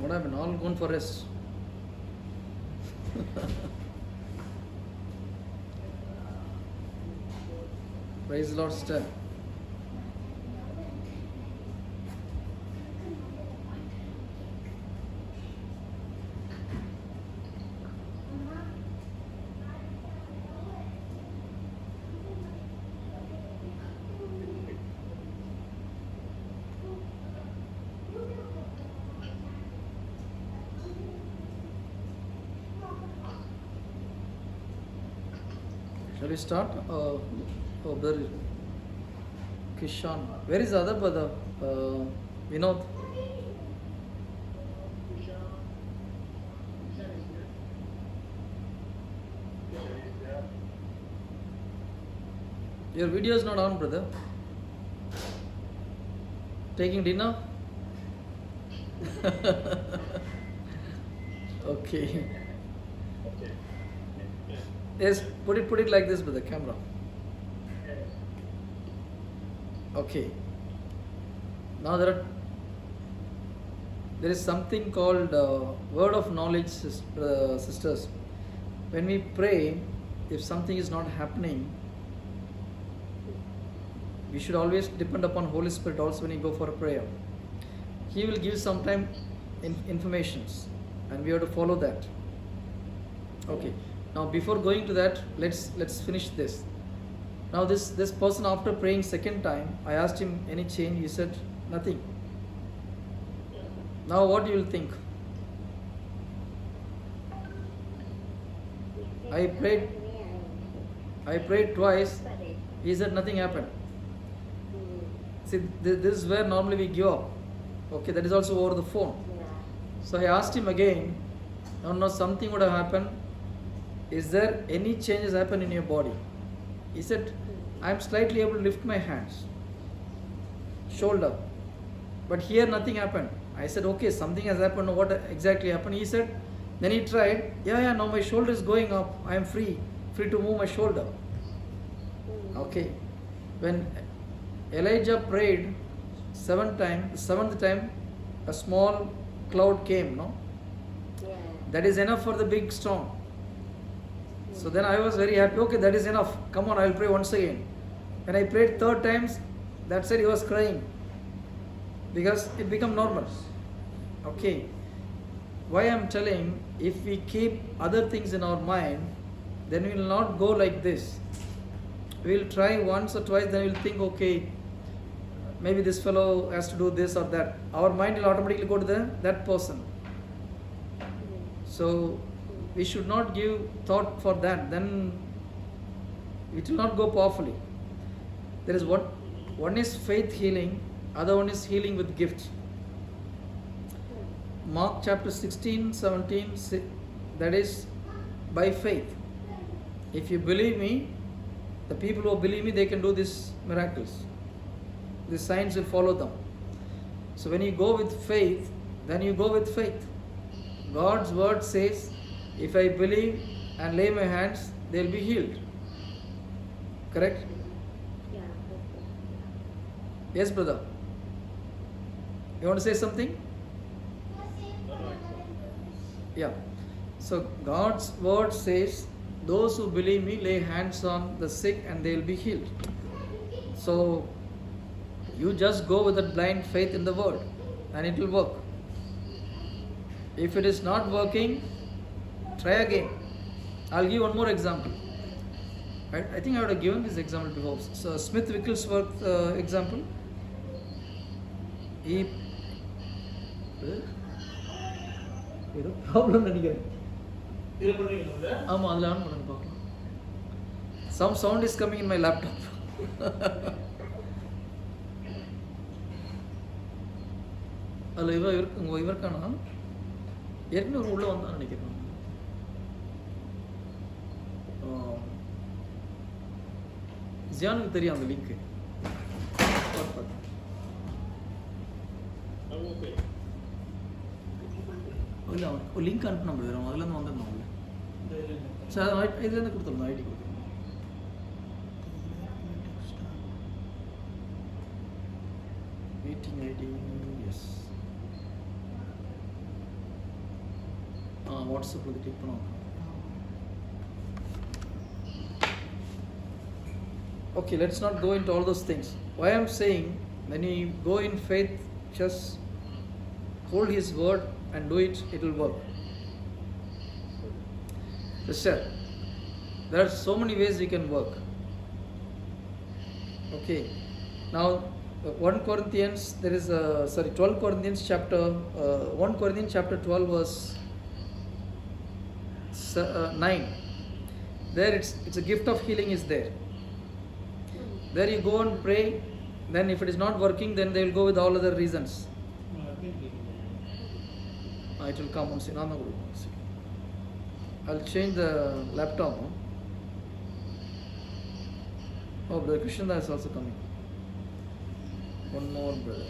What happened? All gone for rest. Praise the Lord, sister. Shall we start? Brother Kishan. Where is the other brother? Vinod. Your video is not on, brother. Taking dinner? Okay. Yes, put it like this with the camera. Okay. Now there is something called word of knowledge, sisters. When we pray, if something is not happening, we should always depend upon Holy Spirit also when you go for a prayer. He will give sometime informations, and we have to follow that. Okay. Now before going to that, let's finish this. Now this person, after praying second time, I asked him any change. He said nothing. Now what you will think? I prayed twice. He said nothing happened. See, this is where normally we give up. Okay, that is also over the phone. So I asked him again. No, something would have happened. Is there any changes happen in your body? He said, I am slightly able to lift my hands, shoulder, but here nothing happened. I said, okay, something has happened. What exactly happened? He said, then he tried. Yeah, now my shoulder is going up. I am free to move my shoulder. Okay. When Elijah prayed 7 times, seventh time, a small cloud came. No, that is enough for the big storm. So then I was very happy. Okay, that is enough. Come on, I will pray once again. When I prayed 3rd times, that said he was crying because it became normal. Okay. Why I am telling, if we keep other things in our mind, then we will not go like this. We will try once or twice, then we will think, okay, maybe this fellow has to do this or that. Our mind will automatically go to that person. So we should not give thought for that, then it will not go powerfully. There is one is faith healing, other one is healing with gift. Mark chapter 16, 17, that is by faith. If you believe me, the people who believe me, they can do these miracles. The signs will follow them. So when you go with faith, then you go with faith. God's word says, if I believe and lay my hands, they will be healed. Correct? Yes, brother. You want to say something? Yeah. So God's word says, those who believe me lay hands on the sick and they will be healed. So you just go with that blind faith in the word and it will work. If it is not working, try again. I'll give one more example. I think I would have given this example before. So Smith Wigglesworth example. He problem some sound is coming in my laptop. Hello, இவருக்கானா ஏற்கனவே உள்ள வந்தா நினைக்கிறேன். ஜியானுக்கு தெரியும் அந்த link. இல்லை ஒரு link அனுப்பினா வரும், அதுலேருந்து வந்துடணும். சரி, இதுலேருந்து கொடுத்துருந்தோம், ஐடி கொடுத்துருந்தோம். Meeting ID, yes. WhatsApp click பண்ணுவோம். Okay, let's not go into all those things. Why I'm saying, when you go in faith, just hold His word and do it, it will work. Sister, there are so many ways we can work. Okay, now 1 Corinthians, there is 12 Corinthians chapter, 1 Corinthians chapter 12 verse 9. There it's a gift of healing is there. There you go and pray, then if it is not working, then they will go with all other reasons. It will come once. I'll change the laptop. Oh, Brother Krishna is also coming. One more brother.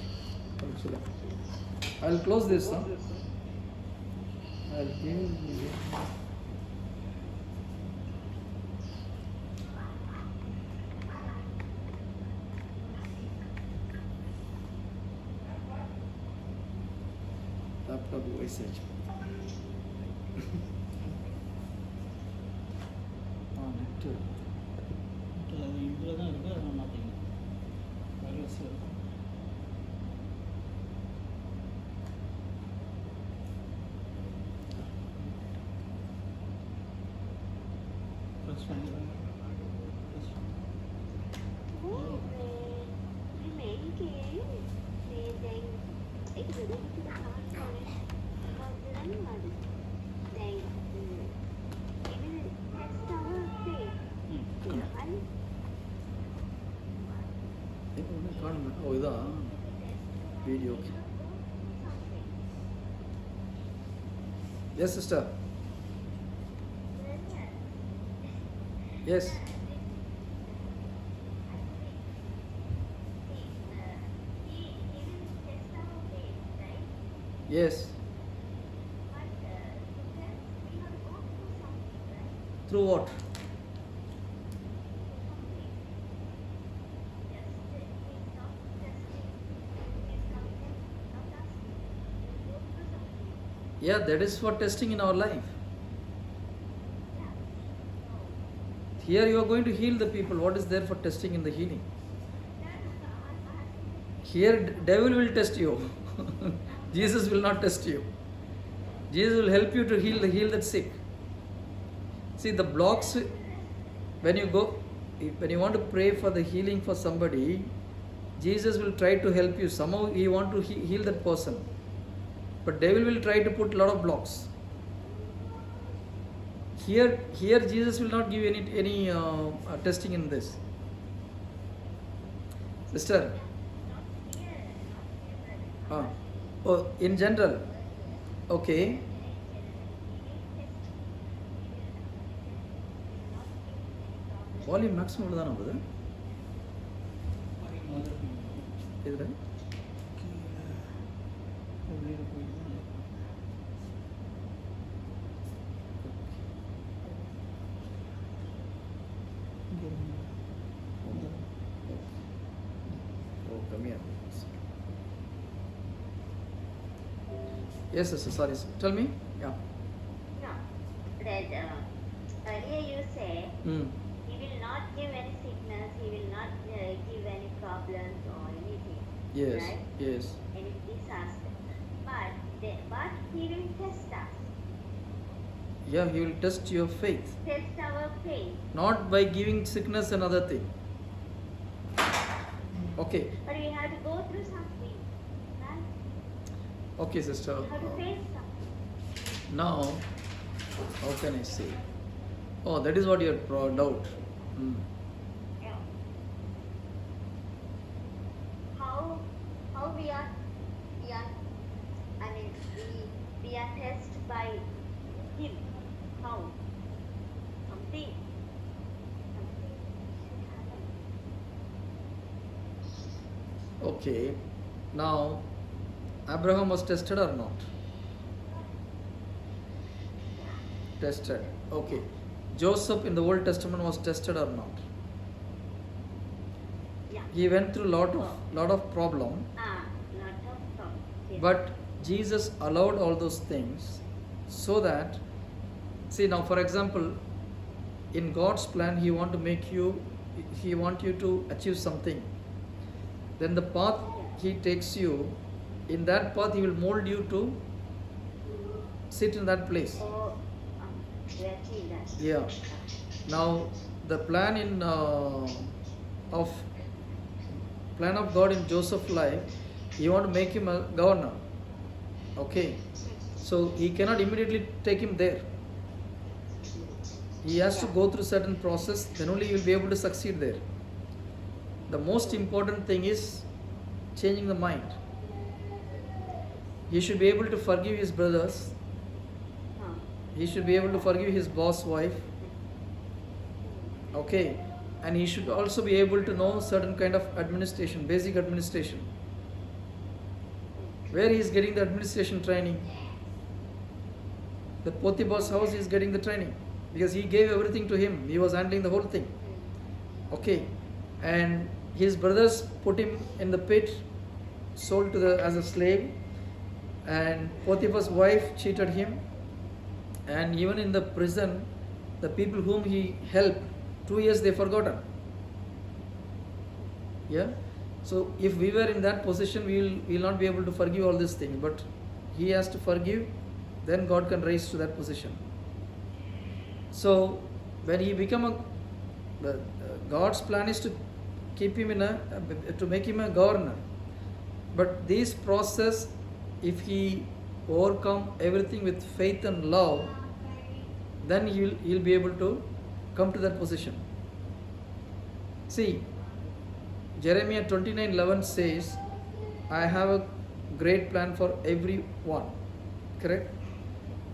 I'll close this. I'll give. Laptop usage. இதில் தான் இருக்குது, அதை மாற்றிங்க. Virus press பண்ணிடுறாங்க. Oh, இதான் video. Yes, sister. Yes. Yes. Through what? Yeah, that is for testing in our life. Here you are going to heal the people. What is there for testing in the healing? Here devil will test you. Jesus will not test you. Jesus will help you to heal that sick. See, the blocks, when you want to pray for the healing for somebody, Jesus will try to help you. Somehow he want to heal that person. But devil will try to put a lot of blocks. Here Jesus will not give any testing in this. Sister. Oh, in general. Okay. Volume maximum உள்ளதானா brother? இதுல come here. Yes, sorry. Tell me. Yeah. No, that earlier you said He will not give any sickness, He will not give any problems or anything. Yes. Right? Yes. Any disaster. But He will test us. Yeah, He will test your faith. Test our faith. Not by giving sickness another thing. Okay. But we have to go through something. Right? Okay, sister. We have to face something. Now, how can I say? Oh, that is what your doubt. Yeah. How we are I mean we are tested by Him. How? Something should happen. Okay. Now, Abraham was tested or not? Tested. Okay. Joseph in the Old Testament was tested or not? Yeah. He went through lot of problem, Lot of problems. Yes. but Jesus allowed all those things so that, see now for example, in God's plan He want you to achieve something. Then the path He takes you, in that path He will mold you to sit in that place. Oh, to achieve that. Yeah. Now the plan of God in Joseph's life, He want to make him a governor. Okay. So He cannot immediately take him there. He has to go through certain process, then only he will be able to succeed there. The most important thing is changing the mind. He should be able to forgive his brothers. He should be able to forgive his boss wife. Okay. And he should also be able to know certain kind of administration, basic administration. Where he is getting the administration training? The Potiphar's house he is getting the training. Because he gave everything to him. He was handling the whole thing. Okay. And his brothers put him in the pit, sold as a slave. And Potiphar's wife cheated him. And even in the prison, the people whom he helped, 2 years they forgotten. Yeah. So if we were in that position, we will not be able to forgive all these things. But he has to forgive, then God can raise to that position. So when he become God's plan is to keep him to make him a governor. But this process, if he overcome everything with faith and love, then he'll be able to come to that position. See, Jeremiah 29:11 says, I have a great plan for everyone. Correct?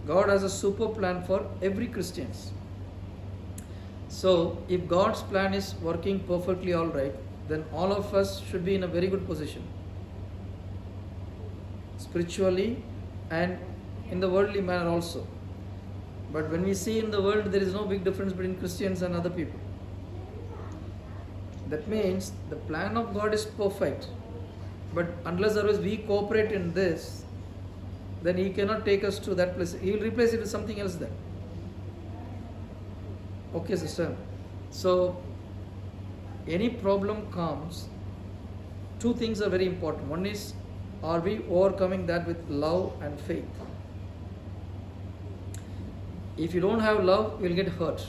God has a super plan for every Christian. So, if God's plan is working perfectly all right, then all of us should be in a very good position. Spiritually and in the worldly manner also. But when we see in the world, there is no big difference between Christians and other people. That means the plan of God is perfect. But unless otherwise we cooperate in this, then He cannot take us to that place. He will replace it with something else then. Okay, sister. So, any problem comes, two things are very important. One is, are we overcoming that with love and faith? If you don't have love, you will get hurt.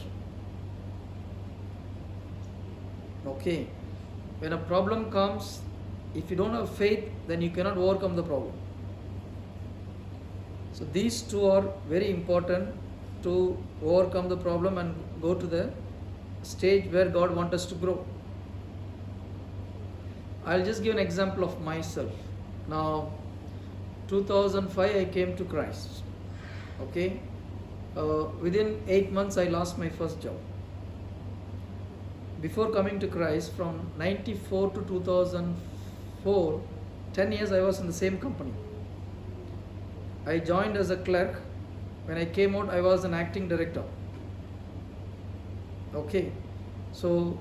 Okay. When a problem comes, if you don't have faith, then you cannot overcome the problem. So these two are very important to overcome the problem and go to the stage where God wants us to grow. I'll just give an example of myself. Now, 2005 I came to Christ. Okay. Within 8 months I lost my first job. Before coming to Christ, from 94 to 2004, 10 years I was in the same company. I joined as a clerk. When I came out, I was an acting director. Okay. So,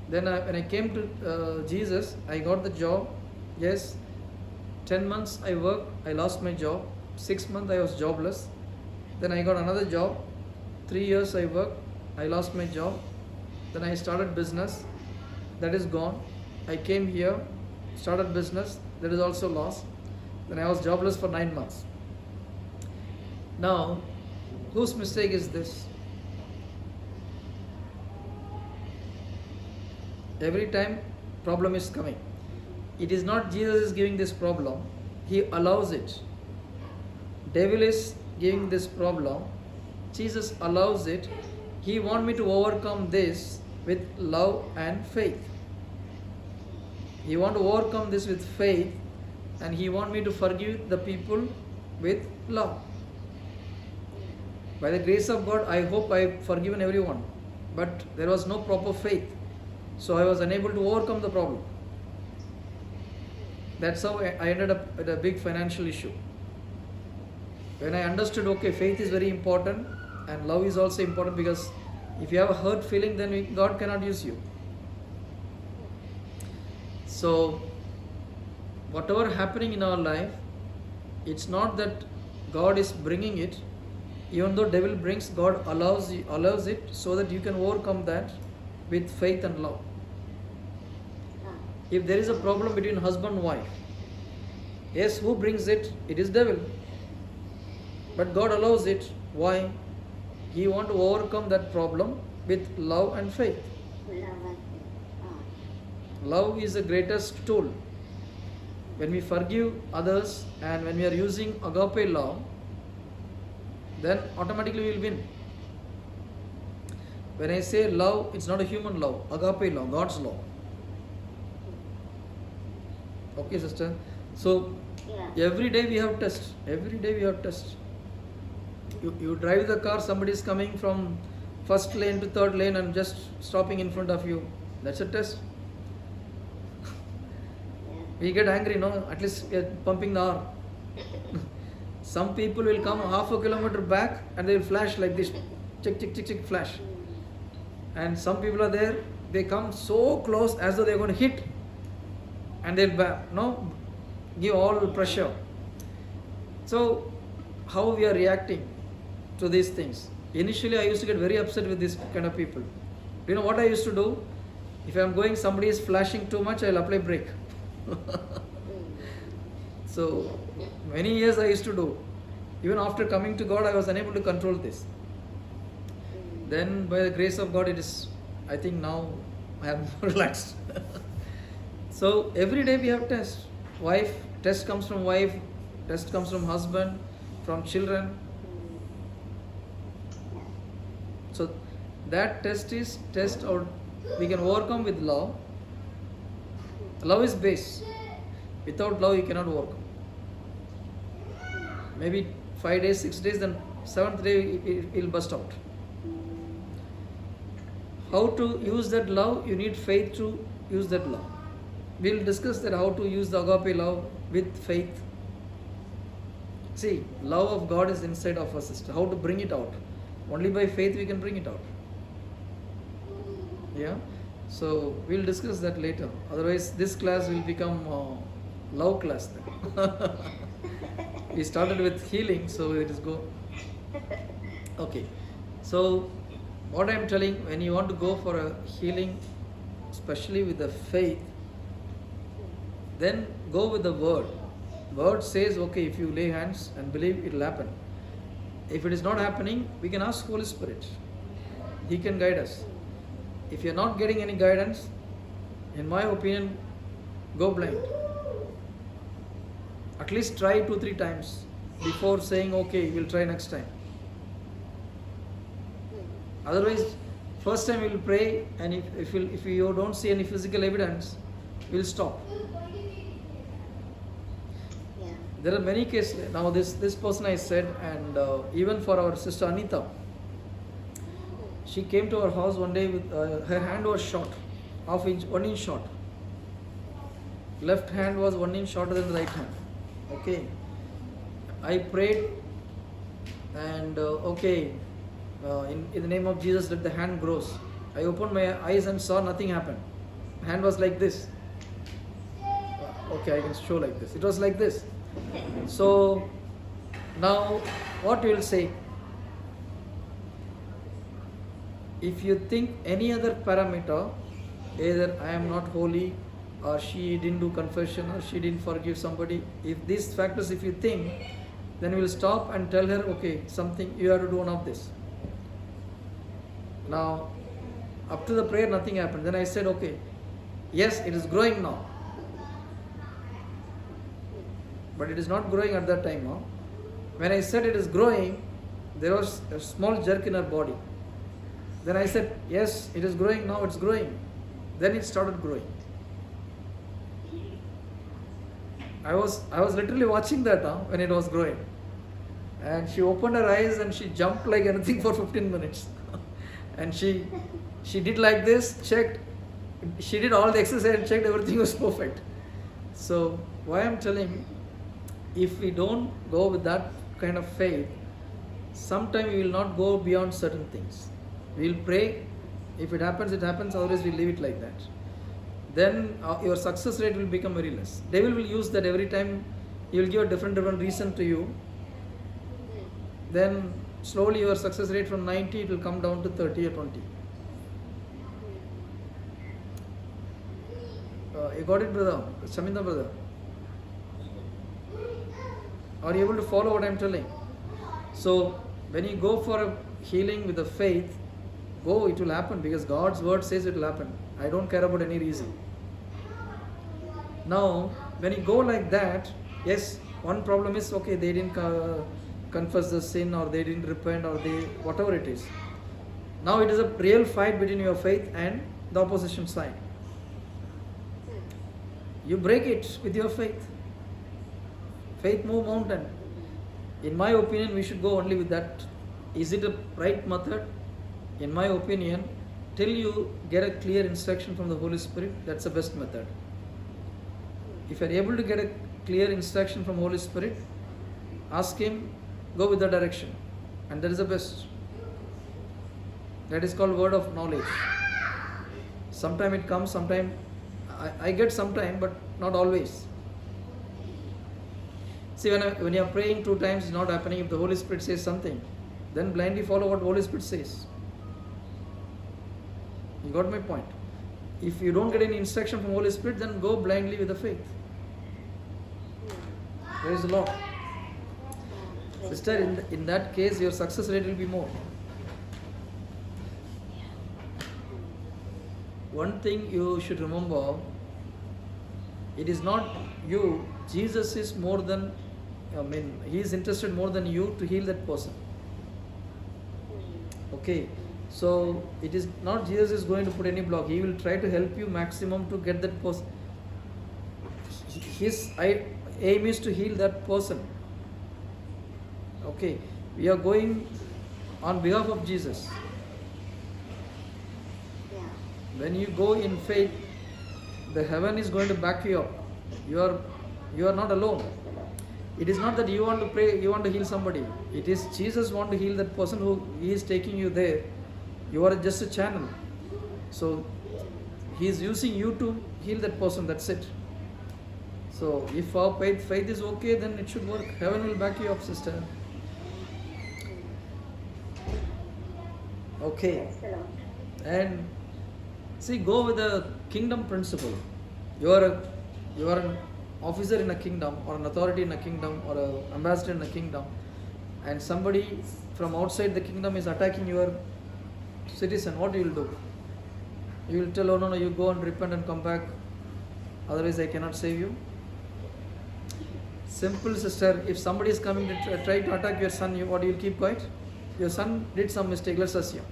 then when I came to Jesus, I got the job. Yes. 10 months I worked, I lost my job. 6 months I was jobless. Then I got another job. 3 years I worked, I lost my job. Then I started business, that is gone. I came here, started business, that is also lost. Then I was jobless for 9 months. Now, whose mistake is this? Every time problem is coming. It is not Jesus is giving this problem, He allows it. Devil is giving this problem, Jesus allows it. He wants me to overcome this with love and faith. He wants to overcome this with faith, and He wants me to forgive the people with love. By the grace of God, I hope I have forgiven everyone. But there was no proper faith. So I was unable to overcome the problem. That's how I ended up with a big financial issue. When I understood, okay, faith is very important and love is also important, because if you have a hurt feeling, then God cannot use you. So, whatever happening in our life, it's not that God is bringing it, even though devil brings, God allows it so that you can overcome that with faith and love. If there is a problem between husband and wife, yes, who brings it? It is devil. But God allows it. Why? He wants to overcome that problem with love and faith. Love is the greatest tool. When we forgive others and when we are using agape love, then automatically we will win. When I say love, it's not a human love, agape love, God's love. Okay, sister? So, every day we have test. Every day we have test. You drive the car, somebody is coming from first lane to third lane and just stopping in front of you. That's a test. We get angry, no? At least we are pumping the R. Some people will come half a kilometer back and they will flash like this. Check, check, check, check, flash. And some people are there, they come so close as though they are going to hit. And they'll give all pressure. So, how we are reacting to these things? Initially, I used to get very upset with this kind of people. Do you know what I used to do? If I am going, somebody is flashing too much, I will apply brake. So, many years I used to do. Even after coming to God, I was unable to control this. Then, by the grace of God, I think now I am relaxed. So, every day we have test. Test comes from wife, test comes from husband, from children. So, that test out. We can overcome with love. Love is base. Without love, you cannot overcome. Maybe 5 days, 6 days, then 7th day it will burst out. How to use that love? You need faith to use that love. We will discuss that how to use the agape love with faith. See, love of God is inside of us, sister. How to bring it out? Only by faith we can bring it out. Yeah. So we will discuss that later. Otherwise, this class will become love class then. We started with healing, so it is go. Okay. So what I am telling, when you want to go for a healing, especially with the faith, then go with the word. Word says, okay, if you lay hands and believe, it will happen. If it is not happening, we can ask Holy Spirit. He can guide us. If you are not getting any guidance, in my opinion, go blind. At least try 2-3 times before saying, okay, we'll try next time. Otherwise, first time we will pray, and if you don't see any physical evidence, we'll stop. There are many cases. Now this person I said, and even for our sister Anita, she came to our house one day with her hand was short, 1 inch short. Left hand was 1 inch shorter than the right hand. Okay. I prayed and in the name of Jesus, let the hand grows. I opened my eyes and saw nothing happen. Hand was like this. Okay, I can show like this. It was like this. So now what you will say? If you think any other parameter, either I am not holy, or she didn't do confession, or she didn't forgive somebody, if these factors if you think, then we will stop and tell her, okay, something you have to do one of this. Now up to the prayer nothing happened. Then I said, okay, yes, it is growing now, but it is not growing at that time. Huh? When I said it is growing, there was a small jerk in her body. Then I said, yes, it is growing now, it's growing. Then it started growing. I was literally watching that when it was growing. And she opened her eyes and she jumped like anything for 15 minutes. And she did like this, checked. She did all the exercise and checked, everything was perfect. So why I'm telling, if we don't go with that kind of faith, sometime we will not go beyond certain things. We will pray, if it happens, it happens, otherwise we leave it like that. Then your success rate will become very less. Devil will use that every time. He will give a different reason to you. Then slowly your success rate from 90, it will come down to 30 or 20. You got it, brother? Shaminda, brother? Are you able to follow what I am telling? So, when you go for a healing with the faith, go, it will happen because God's word says it will happen. I don't care about any reason. Now, when you go like that, yes, one problem is, okay, they didn't confess the sin, or they didn't repent, or they, whatever it is. Now it is a real fight between your faith and the opposition side. You break it with your faith. Faith move mountain. In my opinion, we should go only with that. Is it a right method? In my opinion, till you get a clear instruction from the Holy Spirit, that's the best method. If you are able to get a clear instruction from Holy Spirit, ask Him, go with the direction, and that is the best. That is called word of knowledge. Sometime it comes, sometime I get sometime, but not always. See, when you are praying 2 times, it's not happening. If the Holy Spirit says something, then blindly follow what the Holy Spirit says. You got my point? If you don't get any instruction from Holy Spirit, then go blindly with the faith. Praise the Lord. Sister, in that case, your success rate will be more. One thing you should remember, it is not you. Jesus is more than, He is interested more than you to heal that person. Okay, so it is not Jesus is going to put any block. He will try to help you maximum to get that person. His aim is to heal that person. Okay, we are going on behalf of Jesus. When you go in faith, the heaven is going to back you up. You are not alone. It is not that you want to pray, you want to heal somebody. It is Jesus want to heal that person who He is taking you there. You are just a channel. So He is using you to heal that person. That's it. So if our faith is okay, then it should work. Heaven will back you up, sister. Okay. And see, go with the kingdom principle. You are an officer in a kingdom, or an authority in a kingdom, or an ambassador in a kingdom, and somebody from outside the kingdom is attacking your citizen. What you will do? You will tell, oh no, you go and repent and come back, otherwise I cannot save you. Simple, sister. If somebody is coming to try to attack your son, what you will keep quiet? Your son did some mistake, let's assume.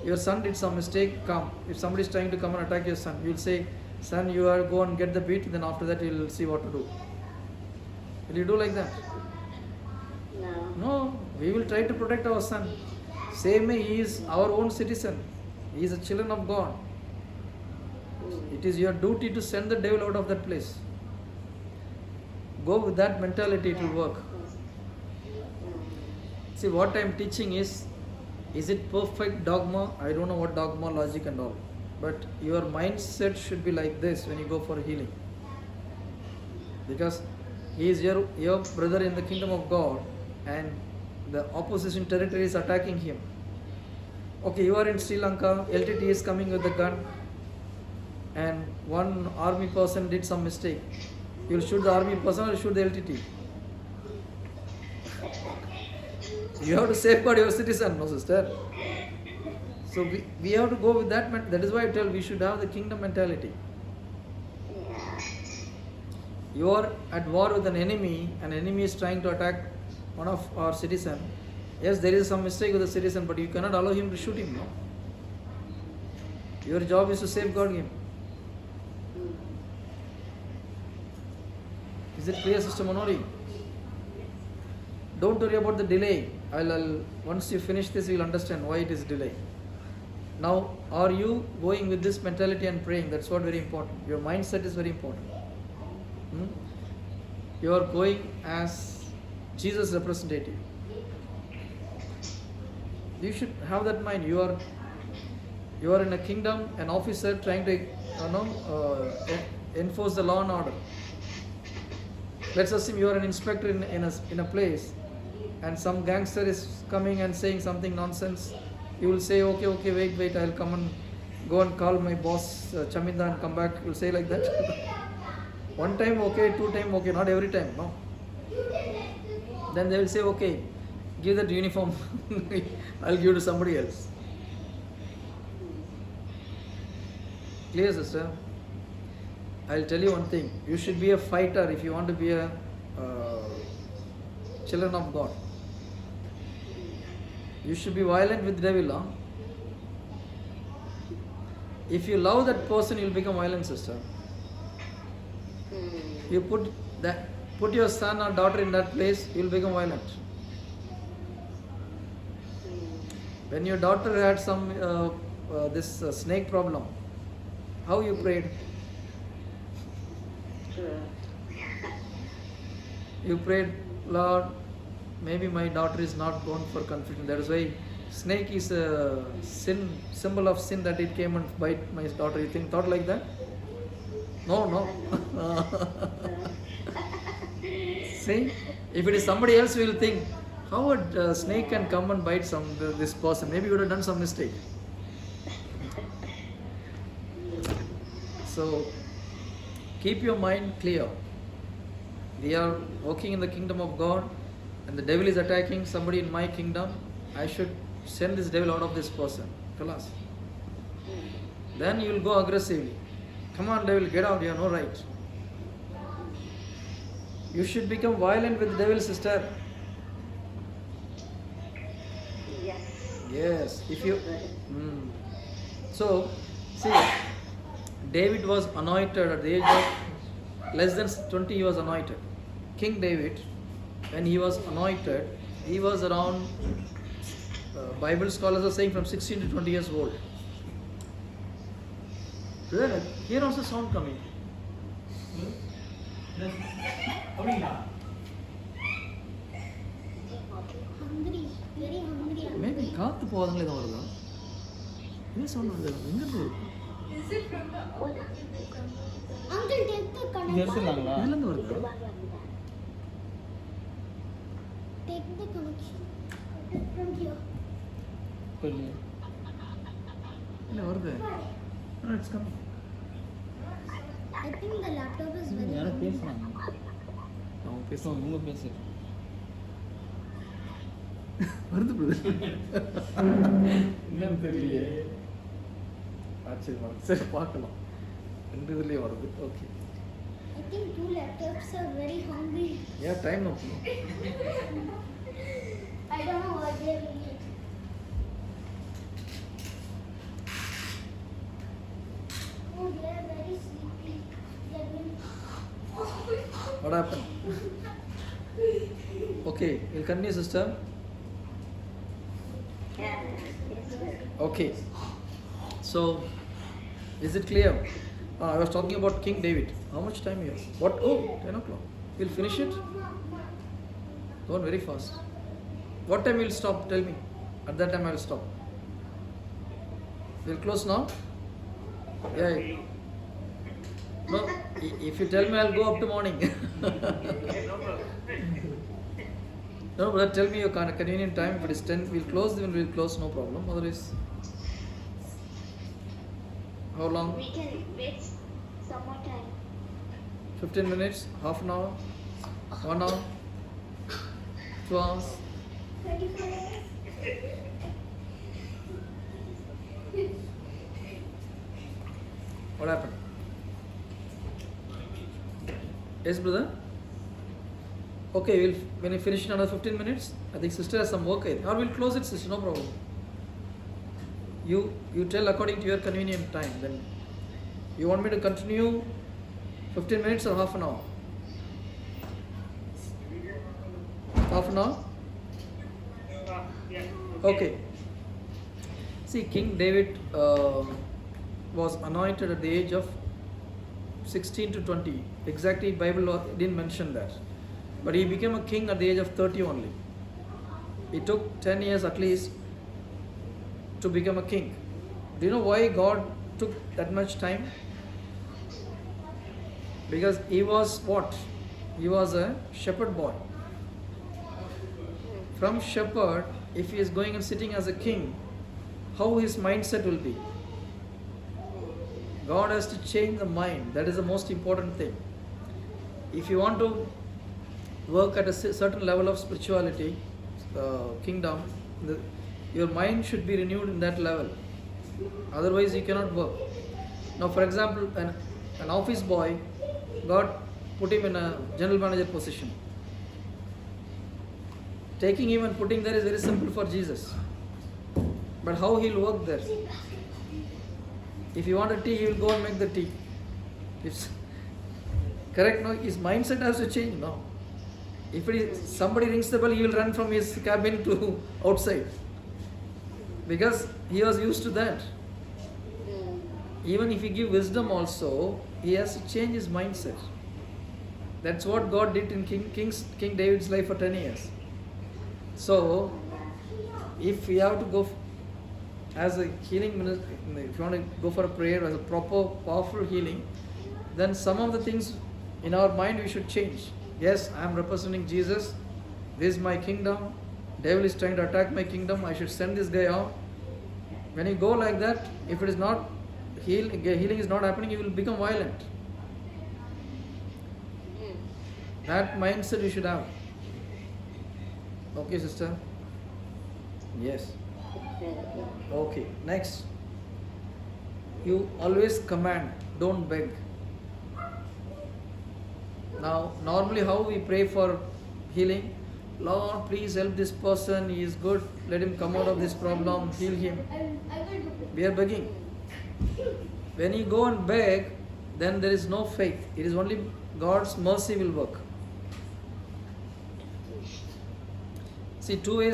Your son did some mistake, come. If somebody is trying to come and attack your son, you will say, son, you are go and get the beat, then after that you will see what to do. Will you do like that? No, we will try to protect our son. Same way, he is our own citizen. He is a children of God. It is your duty to send the devil out of that place. Go with that mentality, it will work. See, what I am teaching is it perfect dogma? I don't know what dogma, logic and all. But your mindset should be like this when you go for healing. Because he is your brother in the kingdom of God, and the opposition territory is attacking him. Okay, you are in Sri Lanka, LTT is coming with the gun, and one army person did some mistake. You will shoot the army person or shoot the LTT? You have to safeguard your citizen, no sister. So we have to go with that. That is why I tell we should have the kingdom mentality. You are at war with an enemy is trying to attack one of our citizen. Yes, there is some mistake with the citizen, but you cannot allow him to shoot him, no? Your job is to safeguard him. Is it clear, Sister Manori? Don't worry about the delay. I'll once you finish this, you'll understand why it is delay. Now, are you going with this mentality and praying? That's what very important. Your mindset is very important. You are going as Jesus' representative. You should have that mind. You are in a kingdom, an officer trying to enforce the law and order. Let's assume you are an inspector in a place, and some gangster is coming and saying something nonsense, you will say, okay, wait, I'll come and go and call my boss Chaminda and come back. You will say like that. One time okay, two time okay, not every time, no. Then they will say, okay, give that uniform, I'll give to somebody else. Clear, sister? I'll tell you one thing. You should be a fighter if you want to be a children of God. You should be violent with the devil. Huh? If you love that person, you'll become violent, sister. You put your son or daughter in that place, you'll become violent. When your daughter had some this snake problem, how you prayed? You prayed, Lord, maybe my daughter is not born for confusion. That is why snake is a sin, symbol of sin, that it came and bite my daughter. You thought like that? No. See, if it is somebody else, we will think, how a snake can come and bite this person? Maybe you would have done some mistake. So, keep your mind clear. We are working in the kingdom of God, and the devil is attacking somebody in my kingdom. I should send this devil out of this person. Tell us. Then you will go aggressively. Come on, devil, get out. You have no right. You should become violent with the devil, sister. Yes. If you. So, see, David was anointed at the age of less than 20. He was anointed. King David, when he was anointed, he was around, Bible scholars are saying, from 16 to 20 years old. Here also sound coming. Hungry, very hungry. Maybe காத்து போகாதங்களே தான் வருதா? என்ன sound வருது? எங்க இருந்து வருது? Uncle, take the இது connection. எடுத்துடலாங்களா? எதுல இருந்து வருது? Take the connection from here. சொல்லு. இல்ல வருது. No, it's coming. I think the laptop is very யாரோ hungry. பேசுறாங்க. அவன் பேசுவோம், பேசுவாங்க. இவங்க பேசு. வருது brother. என்னன்னு தெரியலையே. ஆச்சரியமா. சரி பார்க்கலாம். ரெண்டு இதுலயே வருது. Okay. I think two laptops are very hungry. ஏன் டைம் நோக்கி? I don't know what they will eat. Oh, they are very sleepy. They are very... What happened? Okay, we'll continue, sister. Okay. So, is it clear? I was talking about King David. How much time here? What? Oh, 10 o'clock. We'll finish it? Go on very fast. What time we'll stop? Tell me. At that time I'll stop. We'll close now? Yeah. No, if you tell me, I'll go up to morning. No, but tell me your kind of convenient time. If it is 10, we'll close, then we'll close, no problem. Otherwise, how long? We can wait some more time. 15 minutes, half an hour, 1 hour, 2 hours. 25 minutes. What happened? Yes, brother? Okay, when you finish in another 15 minutes, I think sister has some work. Or we'll close it, sister, no problem. You tell according to your convenient time. Then you want me to continue 15 minutes or half an hour? Half an hour? Okay. See, King David was anointed at the age of 16 to 20. Exactly, Bible didn't mention that. But he became a king at the age of 30 only. It took 10 years at least to become a king. Do you know why God took that much time? Because he was what? He was a shepherd boy. from shepherd, if he is going and sitting as a king, how his mindset will be. God has to change the mind. That is the most important thing. If you want to work at a certain level of spirituality, kingdom, your mind should be renewed in that level. Otherwise, you cannot work. Now, for example, an office boy, God put him in a general manager position. Taking him and putting there is very simple for Jesus. But how he will work there? If you want a tea, he will go and make the tea. Correct? No, his mindset has to change now. If somebody rings the bell, he will run from his cabin to outside. Because he was used to that. Even if you give wisdom also, he has to change his mindset. That's what God did in King David's life for 10 years. So, if we have to go as a healing minister, if you want to go for a prayer as a proper, powerful healing, then some of the things in our mind we should change. Yes, I am representing Jesus. This is my kingdom. Devil is trying to attack my kingdom. I should send this guy out. When you go like that, if it is not healing is not happening, you will become violent. That mindset you should have. Okay, sister? Yes. Okay, next. You always command, don't beg. Now, normally how we pray for healing? Lord, please help this person, he is good, let him come out of this problem, heal him. We are begging. When you go and beg, then there is no faith. It is only God's mercy will work. See, two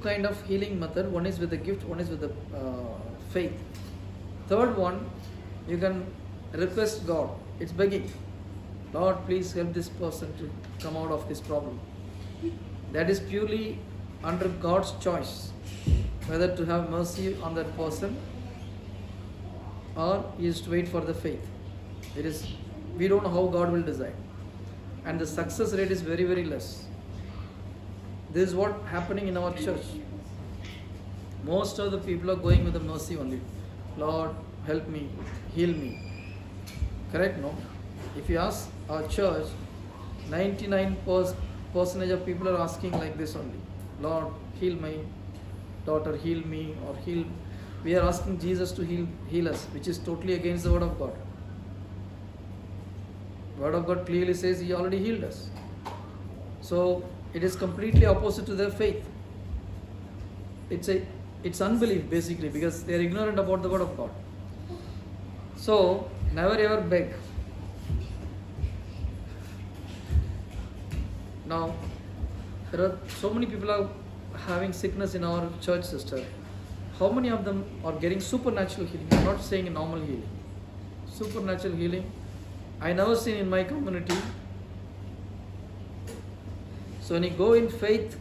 kind of healing method. One is with the gift, one is with the faith. Third one, you can request God. It's begging. Lord, please help this person to come out of this problem. That is purely under God's choice, whether to have mercy on that person or he is to wait for the faith. We don't know how God will decide. And the success rate is very, very less. This is what happening in our church. Most of the people are going with the mercy only. Lord, help me, heal me. Correct? No? If you ask our church, 99% of people are asking like this only. Lord, heal my daughter, heal me, or heal. We are asking Jesus to heal us, which is totally against the word of God. Word of God clearly says he already healed us. So it is completely opposite to their faith. It's unbelief basically, because they are ignorant about the word of God. So never ever beg. Now, there are so many people are having sickness in our church, sister. How many of them are getting supernatural healing? I'm not saying normal healing. Supernatural healing, I never seen in my community. So when you go in faith,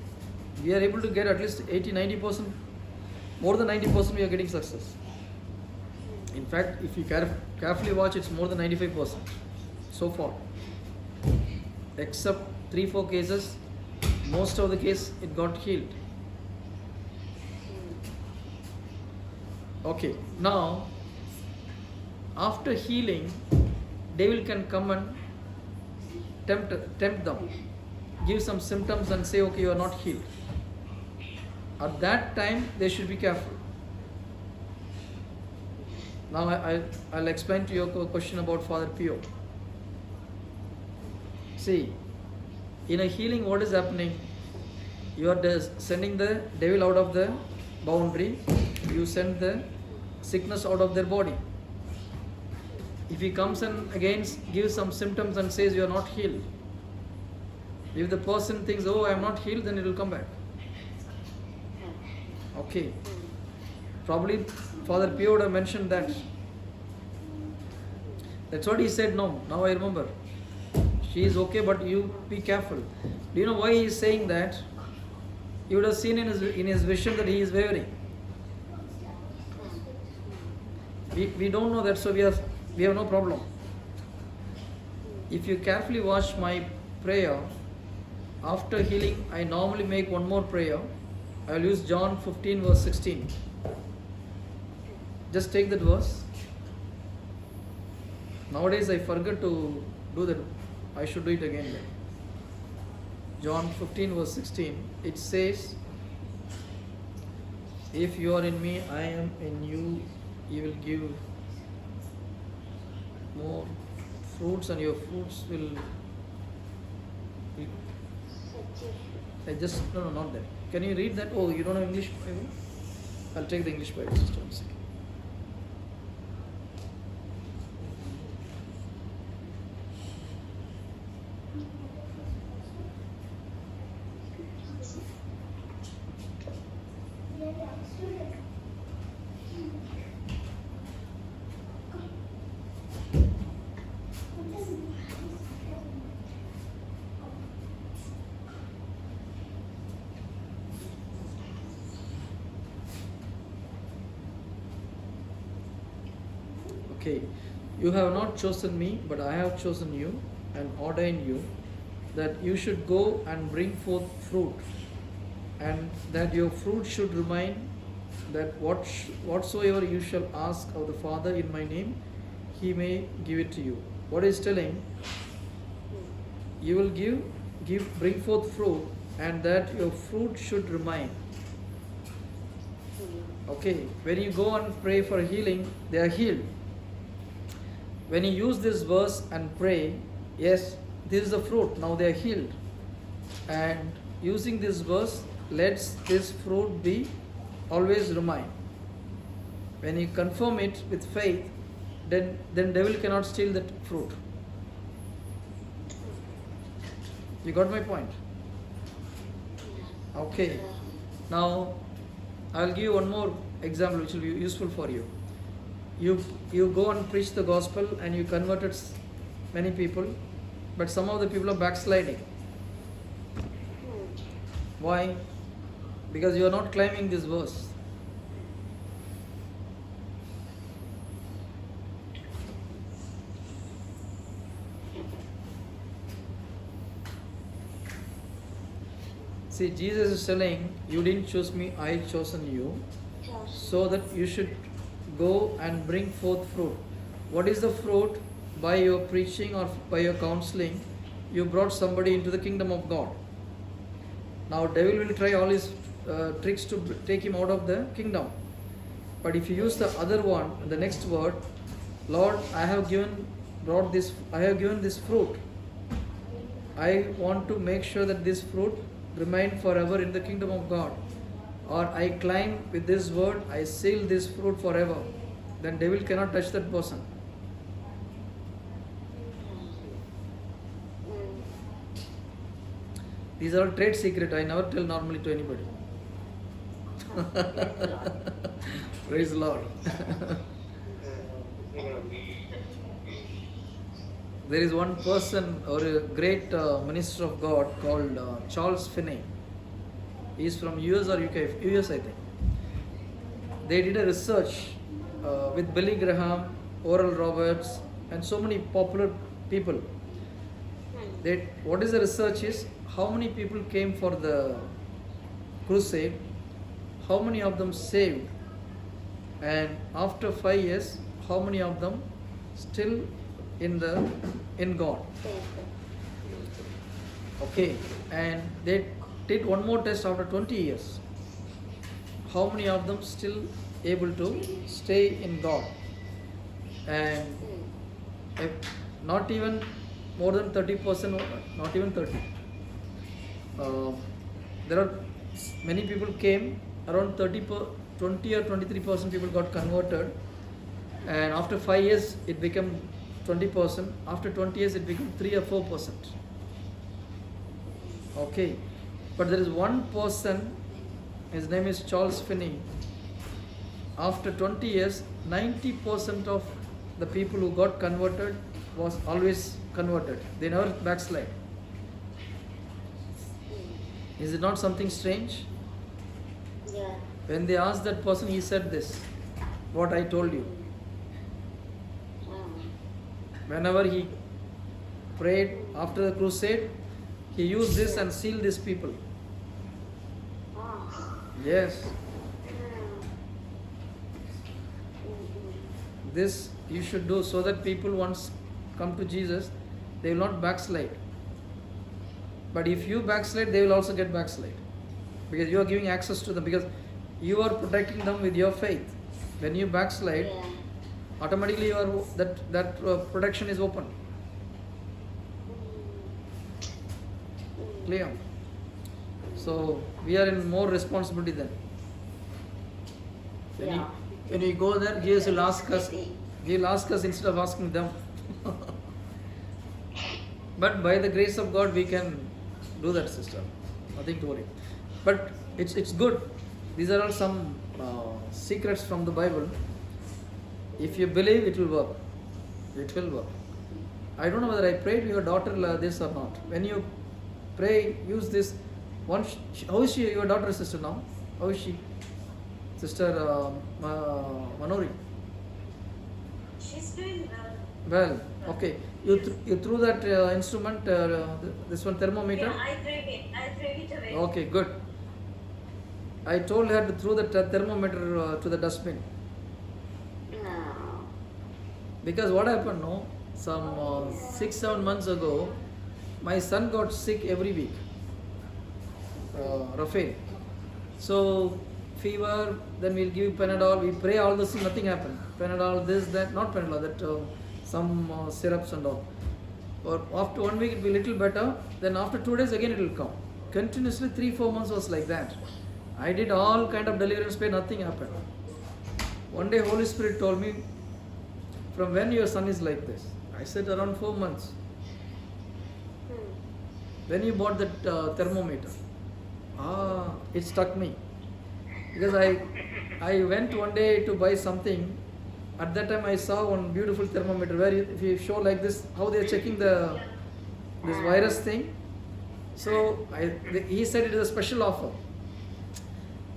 we are able to get at least 80-90%, more than 90% we are getting success. In fact, if you carefully watch, it's more than 95% so far. Except 3-4 cases, most of the case it got healed. Okay, now after healing, devil can come and tempt them, give some symptoms and say, okay, you are not healed. At that time, they should be careful. Now I'll explain to you a question about Father Pio. See, in a healing, what is happening? You are sending the devil out of the boundary. You send the sickness out of their body. If he comes and again gives some symptoms and says you are not healed, if the person thinks, oh, I am not healed, then it will come back. Okay. Probably Father Pio would have mentioned that. That's what he said. No, now I remember. She is okay, but you be careful. Do you know why he is saying that? You would have seen in his vision that he is wavering. We don't know that, so we have no problem. If you carefully watch my prayer, after healing, I normally make one more prayer. I will use John 15 verse 16. Just take that verse. Nowadays I forget to do that. I should do it again then. John 15 verse 16. It says, if you are in me, I am in you, you will give more fruits and your fruits will... No, not that. Can you read that? Oh, you don't have English Bible? I'll take the English Bible. Just 1 second. Okay, you have not chosen me, but I have chosen you and ordained you that you should go and bring forth fruit, and that your fruit should remain, that whatsoever you shall ask of the Father in my name, he may give it to you. What is telling? You will bring forth fruit, and that your fruit should remain. Okay, when you go and pray for healing, they are healed. When you use this verse and pray, yes, this is the fruit, now they are healed. And using this verse lets this fruit be always remain. When you confirm it with faith, then devil cannot steal that fruit. You got my point? Okay. Now I will give you one more example which will be useful for you. You go and preach the gospel and you converted many people, but some of the people are backsliding. Why? Because you are not claiming this verse. See, Jesus is telling, you didn't choose me, I chosen you, so that you should go and bring forth fruit. What is the fruit? By your preaching or by your counseling, you brought somebody into the kingdom of God. Now devil will try all his tricks to take him out of the kingdom. But if you use the other one, the next word, Lord, I have given this fruit. I want to make sure that this fruit remain forever in the kingdom of God. Or I claim with this word, I seal this fruit forever. Then devil cannot touch that person. These are all trade secret. I never tell normally to anybody. Praise the Lord. There is one person or a great minister of God called Charles Finney. He is from US or UK, US I think. They did a research with Billy Graham, Oral Roberts, and so many popular people. What is the research is, how many people came for the crusade, how many of them saved, and after 5 years, how many of them still in God. Okay, and they did one more test after 20 years. How many of them still able to stay in God? And not even more than 30%, not even 30. There are many people came, around 20 or 23% people got converted, and after 5 years it became 20%. After 20 years it became 3 or 4%. Okay, but there is one person, his name is Charles Finney. After 20 years, 90% of the people who got converted was always converted. They never backslide. Is it not something strange? Yeah. When they asked that person, he said this, what I told you. Whenever he prayed after the crusade, He used this and sealed these people. Oh. Yes. Mm. This you should do so that people once come to Jesus, they will not backslide. But if you backslide, they will also get backslide. Because you are giving access to them, because you are protecting them with your faith. When you backslide, Yeah. automatically that protection is open. Clear? So we are in more responsibility then. Yeah. When you go there, Jesus will ask us. He will ask us instead of asking them. But by the grace of God, we can do that, sister. Nothing to worry. But it's good. These are all some secrets from the Bible. If you believe, it will work. It will work. I don't know whether I prayed to your daughter this or not. When you pray, use this. How is she, your daughter, sister, now? How is she? Sister Manori. She's doing well. Well, okay. You threw that instrument, this one thermometer? Yeah, I threw it away. Okay, good. I told her to throw the thermometer to the dustbin. No. Because what happened, no? Some 6-7 months ago, my son got sick every week. Rafael. So, fever, then we'll give Panadol, we pray all this, nothing happened. Panadol, this, that, not Panadol, that some syrups and all. Or after 1 week it will be little better, then after 2 days again it will come. Continuously 3-4 months was like that. I did all kind of deliverance prayer, nothing happened. One day Holy Spirit told me, from when your son is like this? I said around 4 months. When you bought that thermometer? It struck me. Because I went one day to buy something. At that time I saw one beautiful thermometer where if you show like this, how they are checking this virus thing. So he said it is a special offer.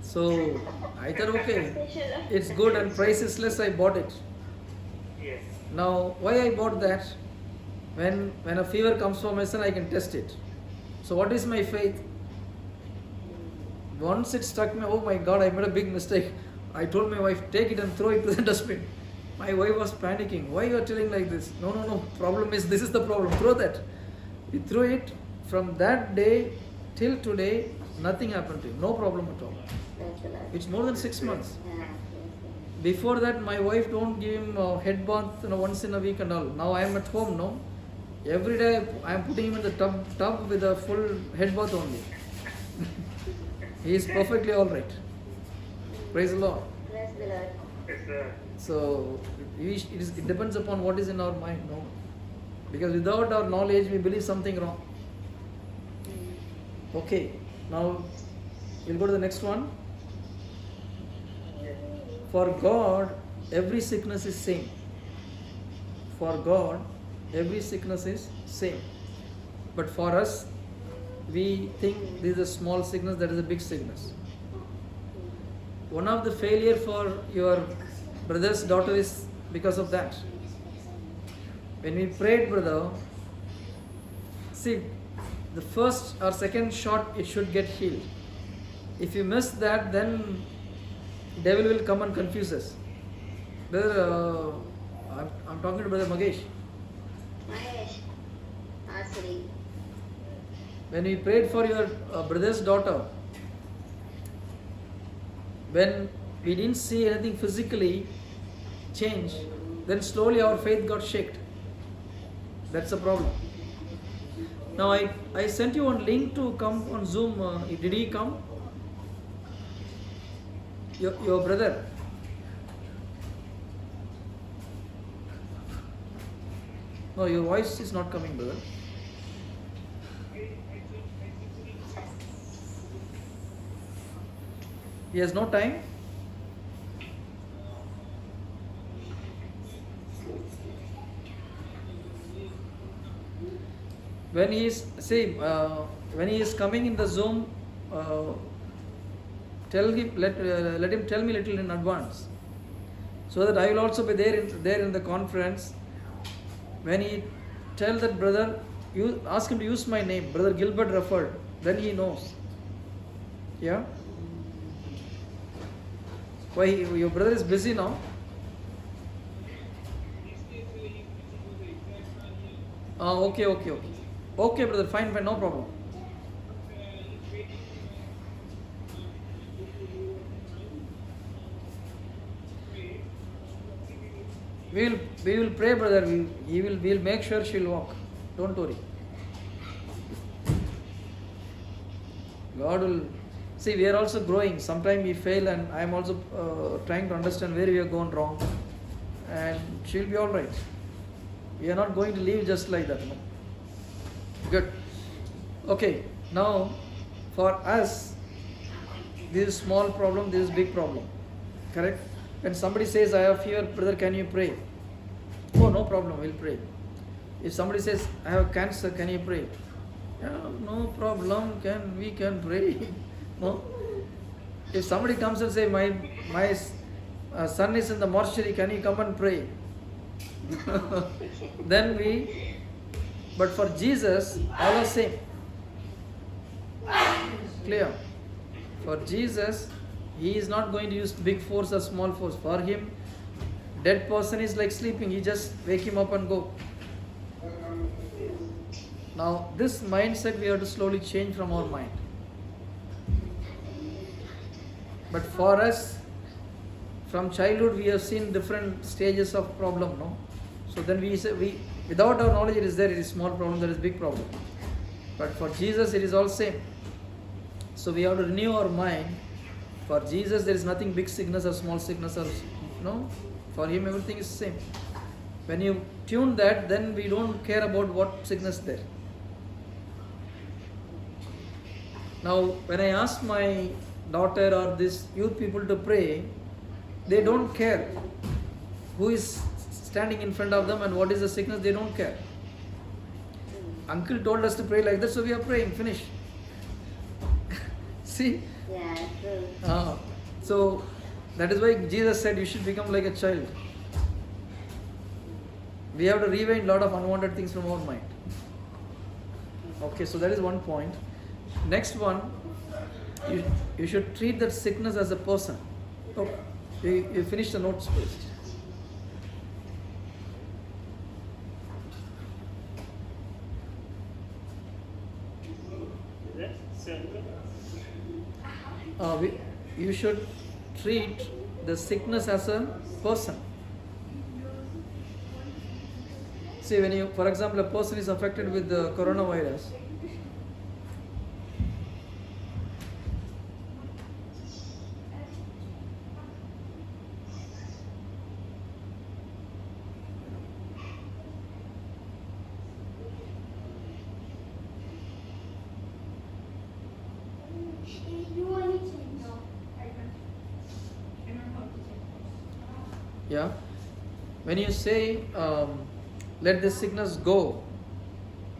So I thought, okay, it's good and price is less, I bought it. Yes. Now why I bought that? When a fever comes for my son, I can test it. So what is my faith? Once it struck me, oh my God, I made a big mistake. I told my wife, take it and throw it to the dustbin. My wife was panicking. Why you are telling like this? No. Problem is, this is the problem. Throw that. We threw it. From that day till today, nothing happened to him. No problem at all. It's more than 6 months. Before that, my wife don't give him a head bath once in a week and all. Now I am at home, no? Every day I am putting him in the tub with a full head bath only. He is perfectly all right. Praise the Lord. Bless the Lord. Yes, sir. So it depends upon what is in our mind, no? Because without our knowledge, we believe something wrong. Okay, now we'll go to the next one. For God, every sickness is same. For God, every sickness is same. But for us, we think this is a small sickness, that is a big sickness. One of the failure for your brother's daughter is because of that. When we prayed, brother, see, the first or second shot, it should get healed. If you miss that, then devil will come and confuse us. Brother, I'm talking to Brother Magesh. Mahesh. Asri. When we prayed for your brother's daughter, when we didn't see anything physically change, then slowly our faith got shaken. That's the problem. Now I sent you one link to come on Zoom. Did he come? Your brother. No, your voice is not coming, brother. He has no time. When he is when he is coming in the Zoom, tell him let him tell me little in advance, so that I will also be there in the conference. When he tell that brother, You ask him to use my name. Brother Gilbert referred. Then he knows. Yeah? Why your brother is busy now? Okay. Okay, brother, fine, no problem. We will pray, brother. We'll make sure she'll walk. Don't worry. God will see. We are also growing. Sometimes we fail, and I am also trying to understand where we have gone wrong. And she'll be all right. We are not going to leave just like that. No? Good. Okay. Now, for us, this is small problem. This is big problem. Correct? When somebody says, I have fever, brother, can you pray? Oh, no problem, we'll pray. If somebody says, I have cancer, can you pray? Yeah, no problem, we can pray. No? If somebody comes and says, my son is in the mortuary, can you come and pray? Then but for Jesus, all are same. Clear? For Jesus, He is not going to use big force or small force. For Him, dead person is like sleeping. He just wake him up and go. Now, this mindset we have to slowly change from our mind. But for us, from childhood, we have seen different stages of problem, no? So then we say, without our knowledge, it is there. It is small problem. There is big problem. But for Jesus, it is all same. So we have to renew our mind. For Jesus, there is nothing big sickness or small sickness or no. For Him, everything is same. When you tune that, then we don't care about what sickness there. Now, when I ask my daughter or these youth people to pray, they don't care who is standing in front of them and what is the sickness. They don't care. Uncle told us to pray like that, so we are praying. Finish. See? Yeah, true. So that is why Jesus said you should become like a child. We have to rewind a lot of unwanted things from our mind. Okay, so that is one point. Next one, you should treat that sickness as a person. Okay. You finish the notes first. You should treat the sickness as a person. See, when for example, a person is affected with the coronavirus, yeah, when you say let the sickness go,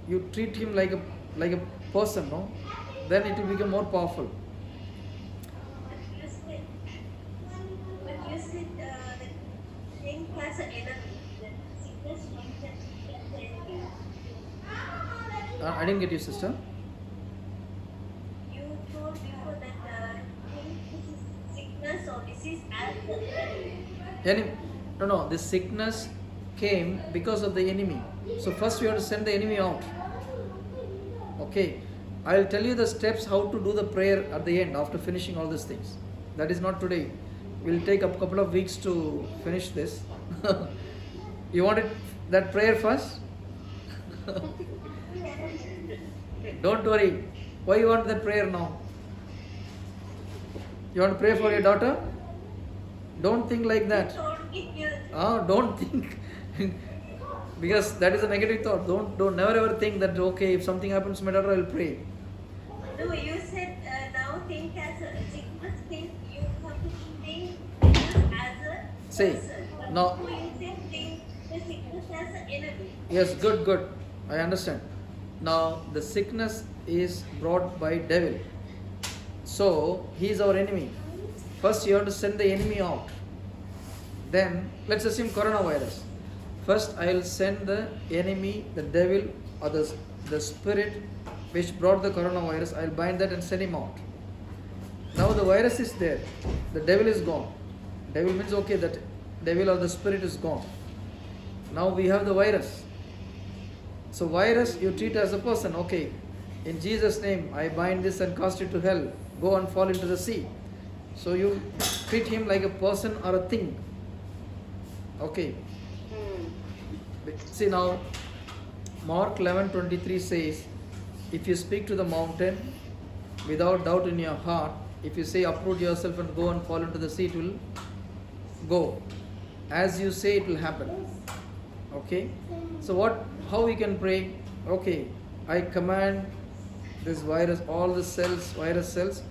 you treat him like a person, no? Then it will become more powerful. But you said the thing has an enemy. The sickness has an enemy. I didn't get you, sister. You told before that sickness or disease as the enemy. No, this sickness came because of the enemy. So first we have to send the enemy out. Okay, I'll tell you the steps how to do the prayer at the end after finishing all these things. That is not today. We'll take a couple of weeks to finish this. You wanted that prayer first? Don't worry. Why you want that prayer now? You want to pray for your daughter? Don't think like that. Don't think. Because that is a negative thought. Don't never ever think that okay, if something happens to my daughter, I'll pray. No, you said now think as a sickness. Think you have to think as a See, person. now. You said think the sickness as an enemy. Yes, good. I understand. Now the sickness is brought by devil. So he is our enemy. First you have to send the enemy out. Then let's assume coronavirus. First I will send the enemy, the devil or the the spirit which brought the coronavirus, I'll bind that and send him out. Now the virus is there, the devil is gone. Devil means okay, that devil or the spirit is gone. Now we have the virus. So virus you treat as a person, okay. In Jesus' name, I bind this and cast it to hell. Go and fall into the sea. So you treat him like a person or a thing. Okay. See now, Mark 11:23 says, if you speak to the mountain without doubt in your heart, if you say uproot yourself and go and fall into the sea, it will go. As you say, it will happen. Okay. So how we can pray? Okay, I command this virus, all the cells, virus cells,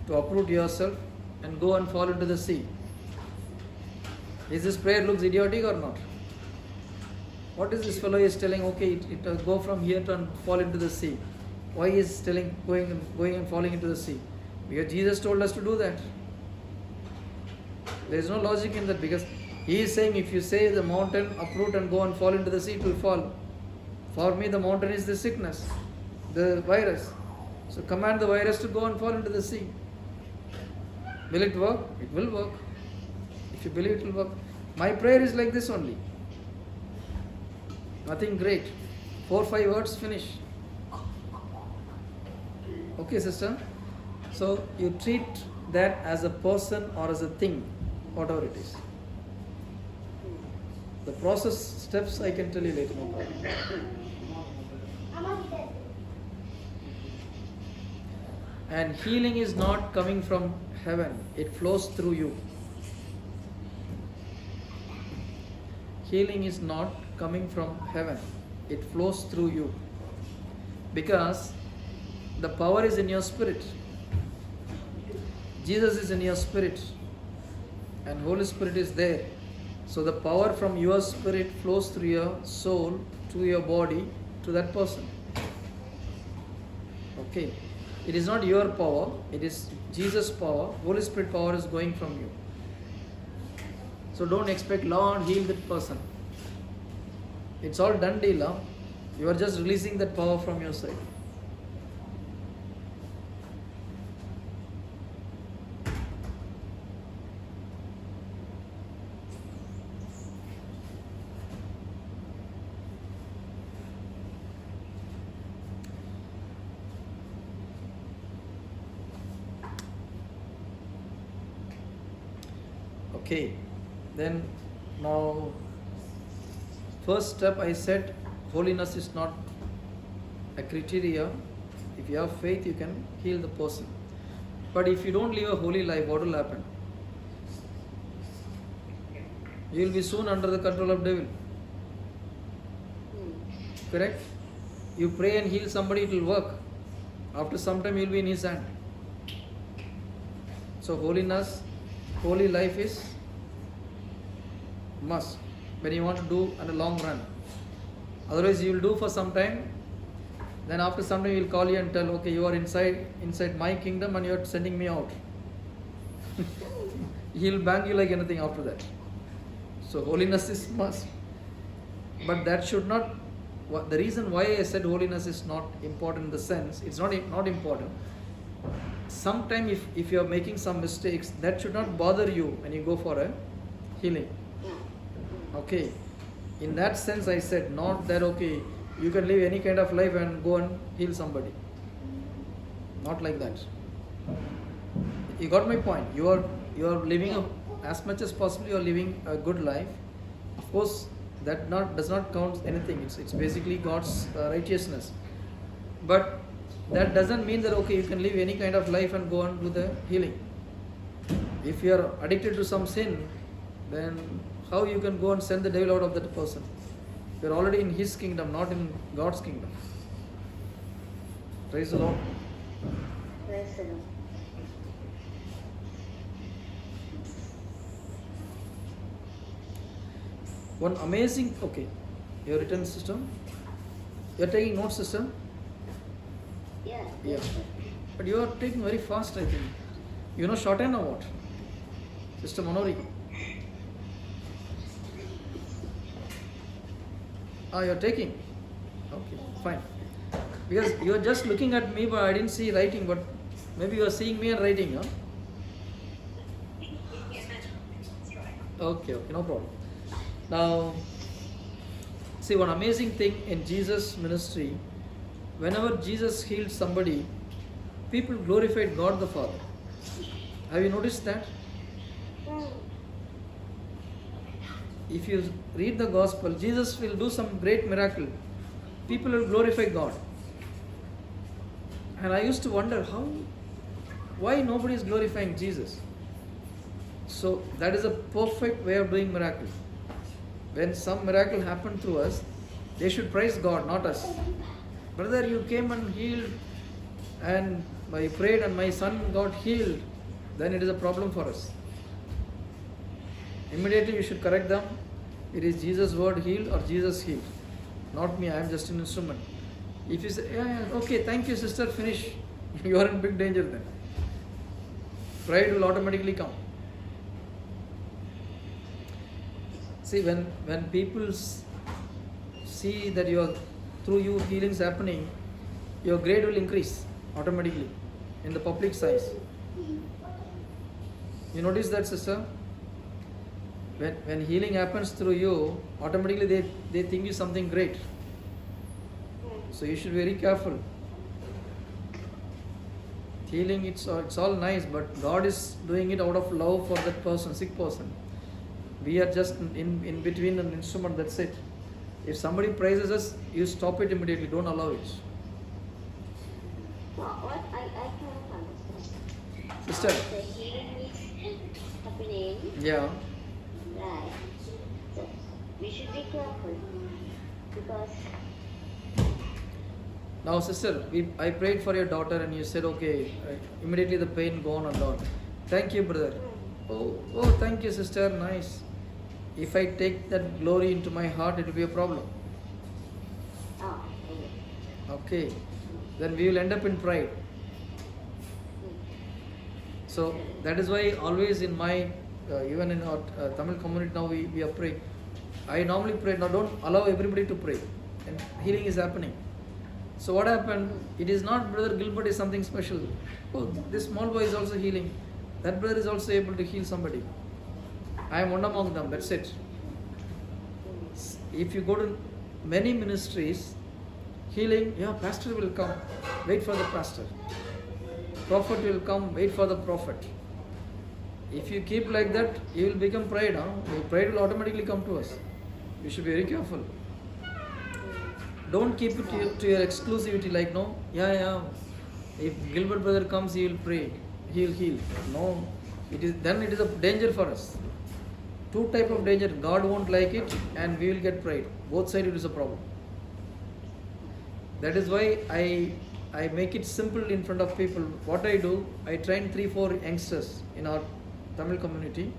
to uproot yourself and go and fall into the sea. Is this prayer looks idiotic or not? What is this fellow is telling? Okay, it will go from here to and fall into the sea. Why is telling going and falling into the sea? Because Jesus told us to do that. There is no logic in that, because he is saying if you say the mountain uproot and go and fall into the sea, it will fall. For me, the mountain is the sickness, the virus. So command the virus to go and fall into the sea. Will it work? It will work. If you believe it will work. My prayer is like this only. Nothing great. 4-5 words, finish. Okay, sister? So you treat that as a person or as a thing, whatever it is. The process steps I can tell you later, no problem. And healing is not coming from heaven, it flows through you. Healing is not coming from heaven, it flows through you. Because the power is in your spirit. Jesus is in your spirit, and Holy Spirit is there. So the power from your spirit flows through your soul to your body to that person. Okay. It is not your power, it is Jesus' power. Holy Spirit power is going from you. So don't expect, Lord, heal that person. It's all done deal. Huh? You are just releasing that power from your side. Okay, then now first step I said holiness is not a criteria. If you have faith, you can heal the person. But if you don't live a holy life, what will happen? You will be soon under the control of devil. Correct? You pray and heal somebody, it will work. After some time you will be in his hand. So holiness, holy life is must when you want to do in a long run. Otherwise you will do for some time, then after some time he will call you and tell, okay, you are inside my kingdom and you are sending me out. He will bang you like anything after that. So holiness is must. But that should not, the reason why I said holiness is not important in the sense, it's not important. Sometime if you are making some mistakes, that should not bother you when you go for a healing. Okay, in that sense I said, not that okay, you can live any kind of life and go and heal somebody. Not like that. You got my point. You are living as much as possible. You are living a good life. Of course, that does not count anything. It's basically God's righteousness. But that doesn't mean that okay, you can live any kind of life and go and do the healing. If you are addicted to some sin, then how you can go and send the devil out of that person? You are already in his kingdom, not in God's kingdom. Praise the Lord. Praise the Lord. One amazing, okay, your written system. You are taking notes, sister? Yeah. Yeah. But you are taking very fast, I think. You know shorthand or what? Sister Manori. You are taking? Okay, fine. Because you are just looking at me, but I didn't see writing. But maybe you are seeing me and writing, huh? Okay, no problem. Now, see one amazing thing in Jesus' ministry. Whenever Jesus healed somebody, people glorified God the Father. Have you noticed that? If you read the gospel, Jesus will do some great miracle. People will glorify God. And I used to wonder why nobody is glorifying Jesus. So that is a perfect way of doing miracle. When some miracle happened through us, they should praise God, not us. Brother, you came and healed, and I prayed and my son got healed, then it is a problem for us. Immediately we should correct them. It is Jesus' word healed or Jesus healed. Not me, I am just an instrument. If you say, yeah, okay, thank you sister, finish. You are in big danger then. Pride will automatically come. See, when people see that through you healings happening, your grade will increase automatically in the public size. You notice that, sister? When healing happens through you, automatically they think you something great. So you should be very careful. Healing, it's all nice, but God is doing it out of love for that person, sick person. We are just in between an instrument, that's it. If somebody praises us, you stop it immediately, don't allow it. What I can't understand. Sister. The healing is happening. Yeah. Right. So we should be careful because. Now, sister, I prayed for your daughter and you said, okay, immediately the pain gone and all. Thank you, brother. Oh, thank you, sister. Nice. If I take that glory into my heart, it will be a problem. Oh, Okay. Then we will end up in pride. So that is why always in my, even in our Tamil community now we are praying. I normally pray. Now don't allow everybody to pray. And healing is happening. So what happened? It is not Brother Gilbert is something special. Oh, this small boy is also healing. That brother is also able to heal somebody. I am one among them. That's it. If you go to many ministries, healing, yeah, pastor will come. Wait for the pastor. Prophet will come. Wait for the prophet. If you keep like that, you will become pride. Pride will automatically come to us. We should be very careful. Don't keep it to your exclusivity like, no, if Gilbert brother comes, he will pray, he will heal. No, it is a danger for us. Two type of danger, God won't like it and we will get pride. Both sides it is a problem. That is why I make it simple in front of people. What I do, I train 3-4 youngsters in our Tamil community.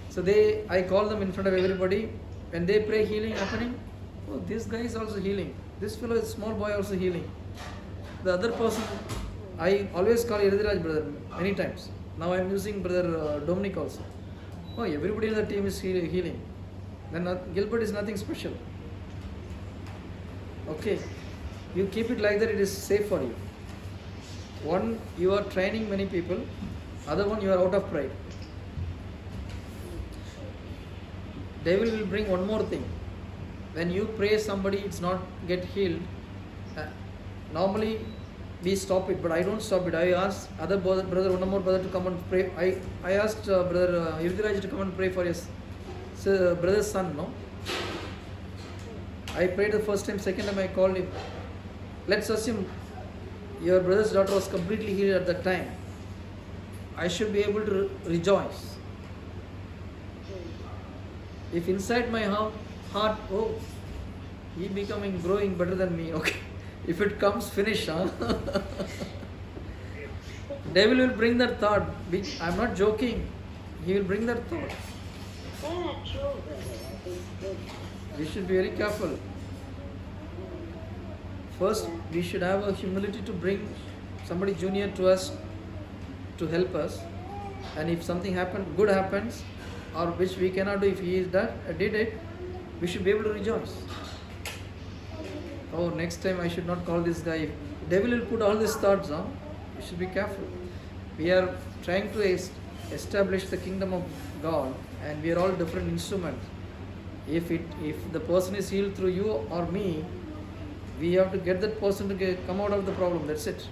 So I call them in front of everybody. When they pray, healing happening. Oh, this guy is also healing. This fellow is small boy also healing. The other person, I always call Iridhiraj brother many times. Now I am using brother Dominic also. Oh, everybody in the team is healing. Then Gilbert is nothing special. Okay, you keep it like that, it is safe for you. One, you are training many people. Other one, you are out of pride. Devil will bring one more thing. When you pray somebody, it's not get healed. Normally we stop it, but I don't stop it. I asked other brother, one more brother to come and pray. I asked brother Iridhiraj to come and pray for his brother's son. No, I prayed the first time. Second time I called him. Let's assume your brother's daughter was completely healed at that time. I should be able to rejoice. If inside my heart, oh, he growing better than me. Okay, if it comes, finish. Devil will bring that thought. I'm not joking. He will bring that thought. yeah, true, brother. We should be very careful. First, we should have a humility to bring somebody junior to us to help us. And if something good happens, or which we cannot do, if he did it, we should be able to rejoice. oh, next time I should not call this guy. Devil will put all these thoughts, huh? We should be careful. We are trying to establish the kingdom of God, and we are all different instruments. If the person is healed through you or me, we have to get that person to come out of the problem. That's it.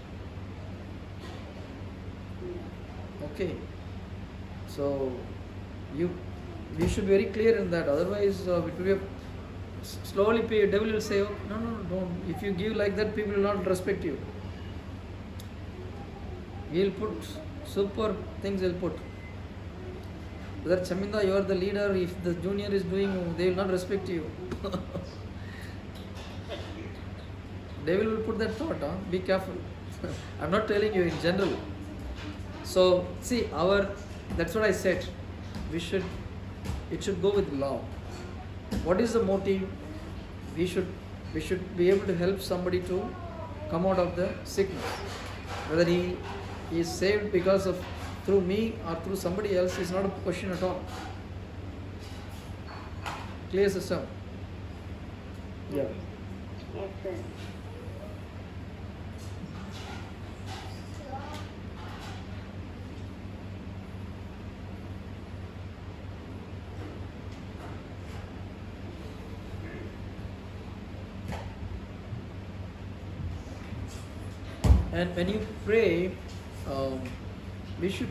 Okay. So we should be very clear in that. Otherwise, it will be slowly. Devil will say, oh, no, don't. If you give like that, people will not respect you. He'll put super things. He'll put. Brother Chaminda, you are the leader. If the junior is doing, they will not respect you. Devil will put that thought. Huh? Be careful. I'm not telling you in general. So see, that's what I said. It should go with love. What is the motive? We should be able to help somebody to come out of the sickness. Whether he is saved because of through me or through somebody else is not a question at all. Clear, sister? Yeah. Yes, sir. And when you pray, we should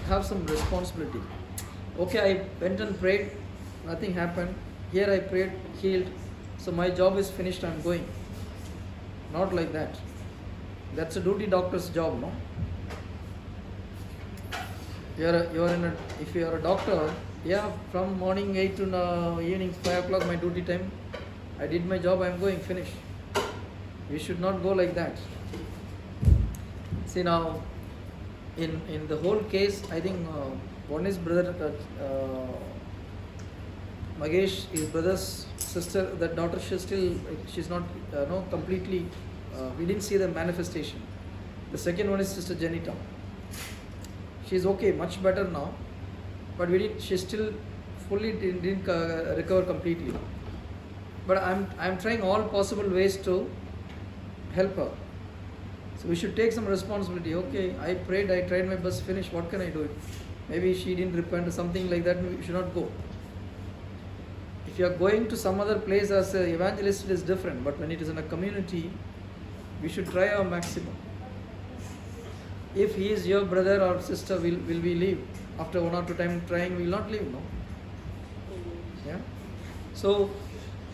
have some responsibility. Okay, I went and prayed, nothing happened. Here I prayed, healed. So my job is finished, I'm going. Not like that. That's a duty doctor's job, no? If you are a doctor, yeah, from morning 8 to evening 5 o'clock, my duty time. I did my job, I'm going, finish. We should not go like that. See now, in the whole case, I think one is brother Magesh, his brother's sister, that daughter, she's not completely. We didn't see the manifestation. The second one is Sister Janita. She's okay, much better now, but she still fully didn't recover completely. But I'm trying all possible ways to help her. So we should take some responsibility. Okay, I prayed, I tried my best, finish. What can I do? Maybe she didn't repent or something like that. We should not go. If you are going to some other place as an evangelist, it is different. But when it is in a community, we should try our maximum. If he is your brother or sister, will we leave? After 1 or 2 times trying, we will not leave, no? Yeah. So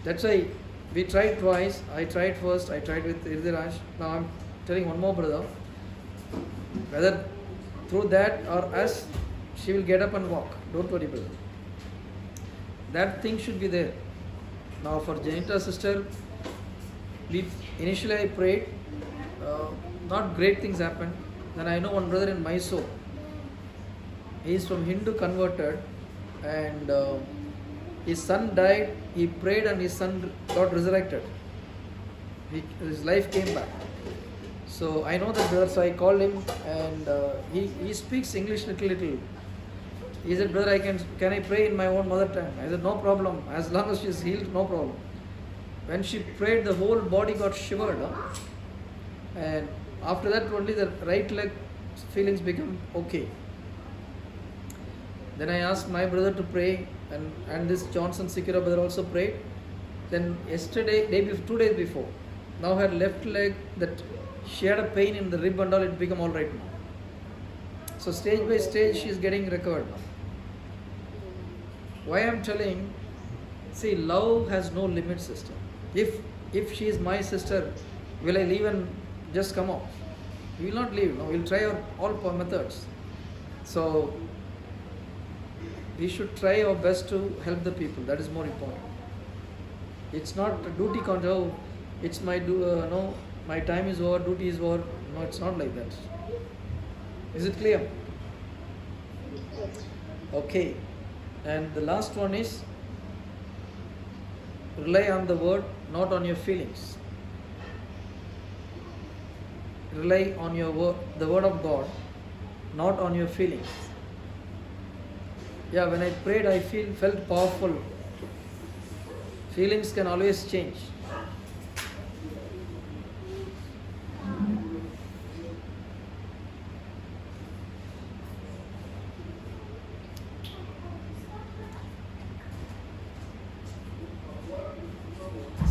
that's why we tried twice. I tried first. I tried with Irdiraj. Now I'm telling one more brother, whether through that or us, she will get up and walk. Don't worry, brother. That thing should be there. Now for Janita's sister, initially I prayed, not great things happened. Then I know one brother in Mysore. He is from Hindu converted, and his son died. He prayed and his son got resurrected. His life came back. So I know that brother, so I called him, and he speaks English little. He said, brother, can I pray in my own mother tongue? I said, no problem. As long as she is healed, no problem. When she prayed, the whole body got shivered. And after that, only the right leg feelings become okay. Then I asked my brother to pray, and this Johnson Sikira brother also prayed. Then yesterday, 2 days before, now her left leg, that she had a pain in the rib and all, it become all right now. So stage by stage, she is getting recovered now. Why I am telling, see, love has no limit, sister. If she is my sister, will I leave and just come out? We will not leave. No, we will try all methods. So we should try our best to help the people. That is more important. It's not a duty control. It's my no. My time is over. Duty is over. No, it's not like that. Is it clear? Okay. And the last one is rely on the word, not on your feelings. Rely on your word, the word of God, not on your feelings. Yeah, when I prayed, I felt powerful. Feelings can always change.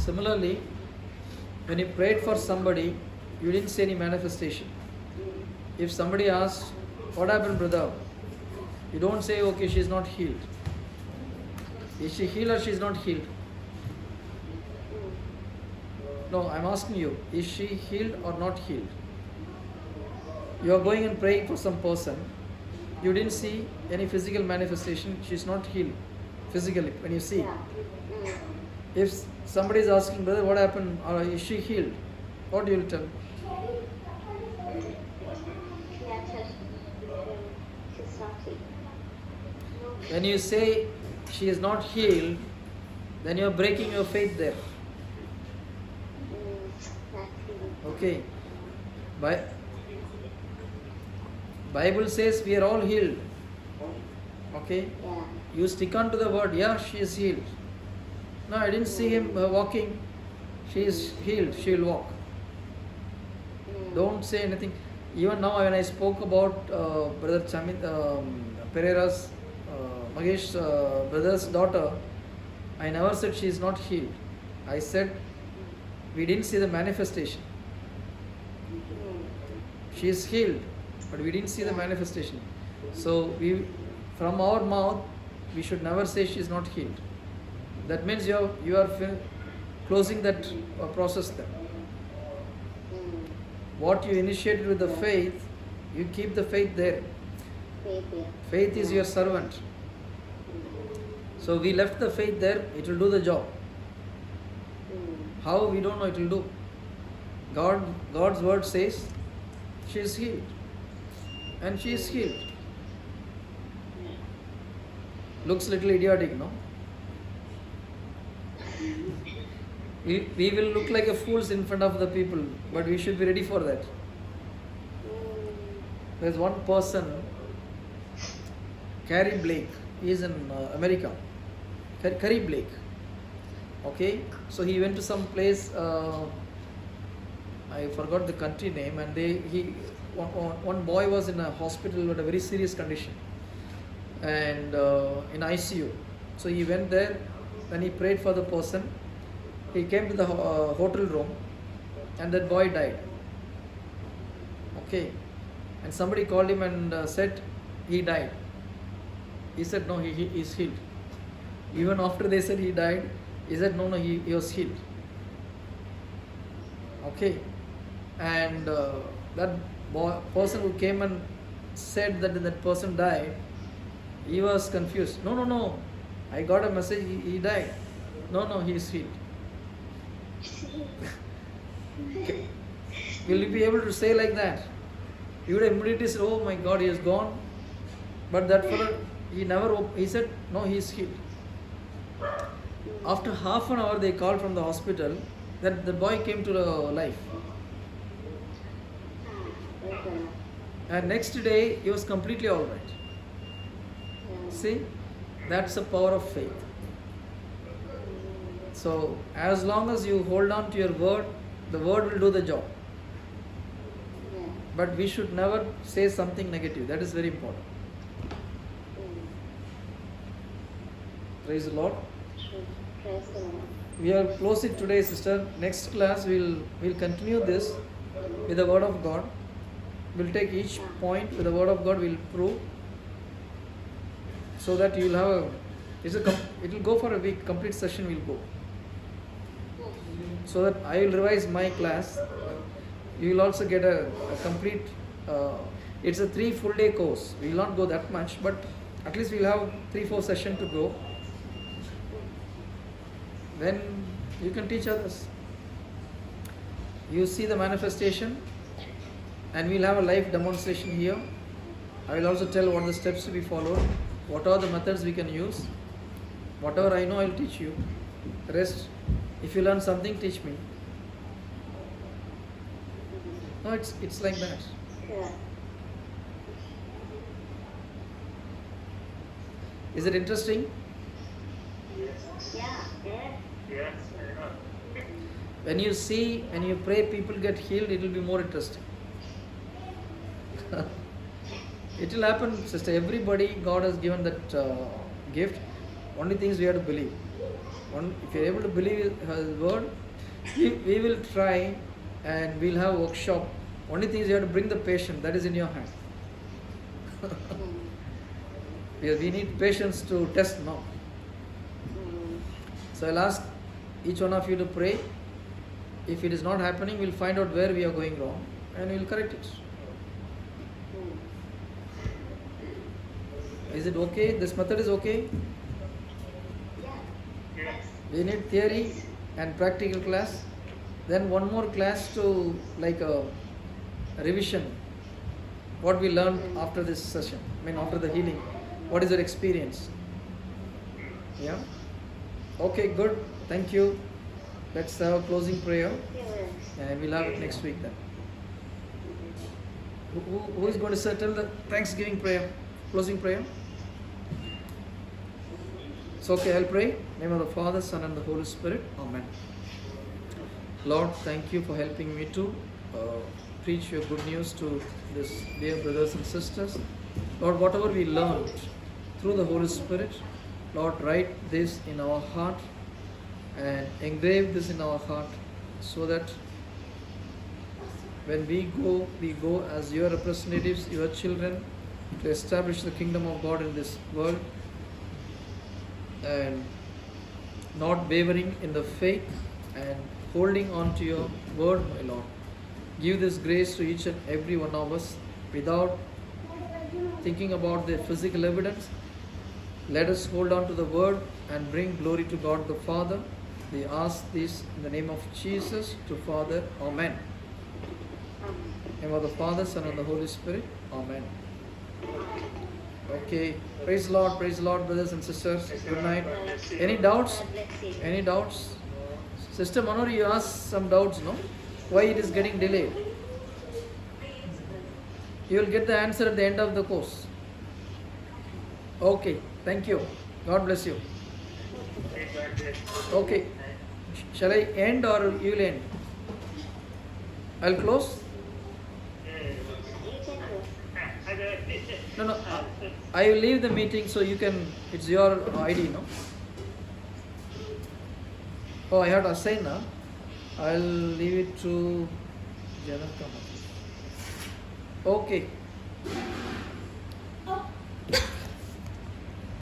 Similarly, when you prayed for somebody, you didn't see any manifestation. If somebody asks, what happened, brother? You don't say, okay, she's not healed. Is she healed or she's not healed? No, I'm asking you, is she healed or not healed? You are going and praying for some person. You didn't see any physical manifestation. She's not healed physically when you see. Yeah. If somebody is asking, brother, what happened? Or is she healed? What do you tell? Yeah, she's not healed. When you say she is not healed, then you are breaking your faith there. Not healed. Okay. Bible says we are all healed. Okay. Yeah. You stick on to the word. Yeah, she is healed. No, I didn't see him walking. She is healed. She will walk. Don't say anything. Even now, when I spoke about Brother Chamit Pereira's, Magesh brother's daughter, I never said she is not healed. I said we didn't see the manifestation. She is healed, but we didn't see the manifestation. So from our mouth, we should never say she is not healed. That means you are closing that process then. What you initiated with the faith, you keep the faith there. Faith is your servant. So we left the faith there, it will do the job. How, we don't know, it will do. God's word says she is healed. And she is healed. Looks little idiotic, no? We will look like a fools in front of the people, but we should be ready for that. There's one person, Carrie Blake, he is in America. Carrie Blake. Okay, so he went to some place, I forgot the country name, and one boy was in a hospital with a very serious condition and in ICU. So he went there, then he prayed for the person. He came to the hotel room and that boy died. Okay, and somebody called him and said he died. He said no, he is healed. Even after they said he died, he said no, he was healed. Okay, and that person who came and said that person died, he was confused. No, I got a message, he died. No, he is healed. Will you be able to say like that? You would immediately say, oh my God, he is gone. But that fellow, he said, no, he is healed. After half an hour, they called from the hospital that the boy came to life. And next day, he was completely all right. See, that's the power of faith. So, as long as you hold on to your word, the word will do the job. But we should never say something negative. That is very important. Praise the Lord. Praise the Lord. We are closing today, sister. Next class, we'll continue this with the word of God. We'll take each point with the word of God. We'll prove so that you'll have it will go for a week. Complete session will go. So that I will revise my class. You will also get a complete. It's a 3 full day course. We will not go that much, but at least we'll have 3-4 sessions to go. Then you can teach others. You see the manifestation, and we'll have a live demonstration here. I will also tell what are the steps to be followed, what are the methods we can use. Whatever I know, I'll teach you. The rest, if you learn something, teach me. No, it's like that. Yeah. Is it interesting? Yeah. When you see and you pray people get healed, it will be more interesting. It will happen, sister. Everybody, God has given that gift. Only things we have to believe. If you're able to believe His word, we will try and we'll have workshop. Only thing is you have to bring the patient. That is in your hand. Because we need patience to test now. So I'll ask each one of you to pray. If it is not happening, we'll find out where we are going wrong and we'll correct it. Is it okay? This method is okay? Yeah. We need theory and practical class. Then one more class to like a revision. What we learned after this session. After the healing. What is your experience? Yeah? Okay, good. Thank you. Let's have a closing prayer. And we'll have it next week then. Who is going to settle the Thanksgiving prayer? Closing prayer? It's okay, I'll pray. In the name of the Father, Son and the Holy Spirit. Amen. Lord, thank you for helping me to preach your good news to this dear brothers and sisters. Lord, whatever we learned through the Holy Spirit, Lord, write this in our heart and engrave this in our heart so that when we go as your representatives, your children, to establish the kingdom of God in this world and not wavering in the faith and holding on to your word, my Lord. Give this grace to each and every one of us without thinking about the physical evidence. Let us hold on to the word and bring glory to God the Father. We ask this in the name of Jesus to Father. Amen. In the name of the Father, Son and the Holy Spirit. Amen. Okay. Praise the Lord, brothers and sisters. Good night. Any doubts? Any doubts? Sister Manori, you asked some doubts, no? Why it is getting delayed? You will get the answer at the end of the course. Okay. Thank you. God bless you. Okay. Shall I end or you will end? I'll close. No. I will leave the meeting so you can. It's your ID, no? Oh, I have to assign now. I'll leave it to Janaka. Okay.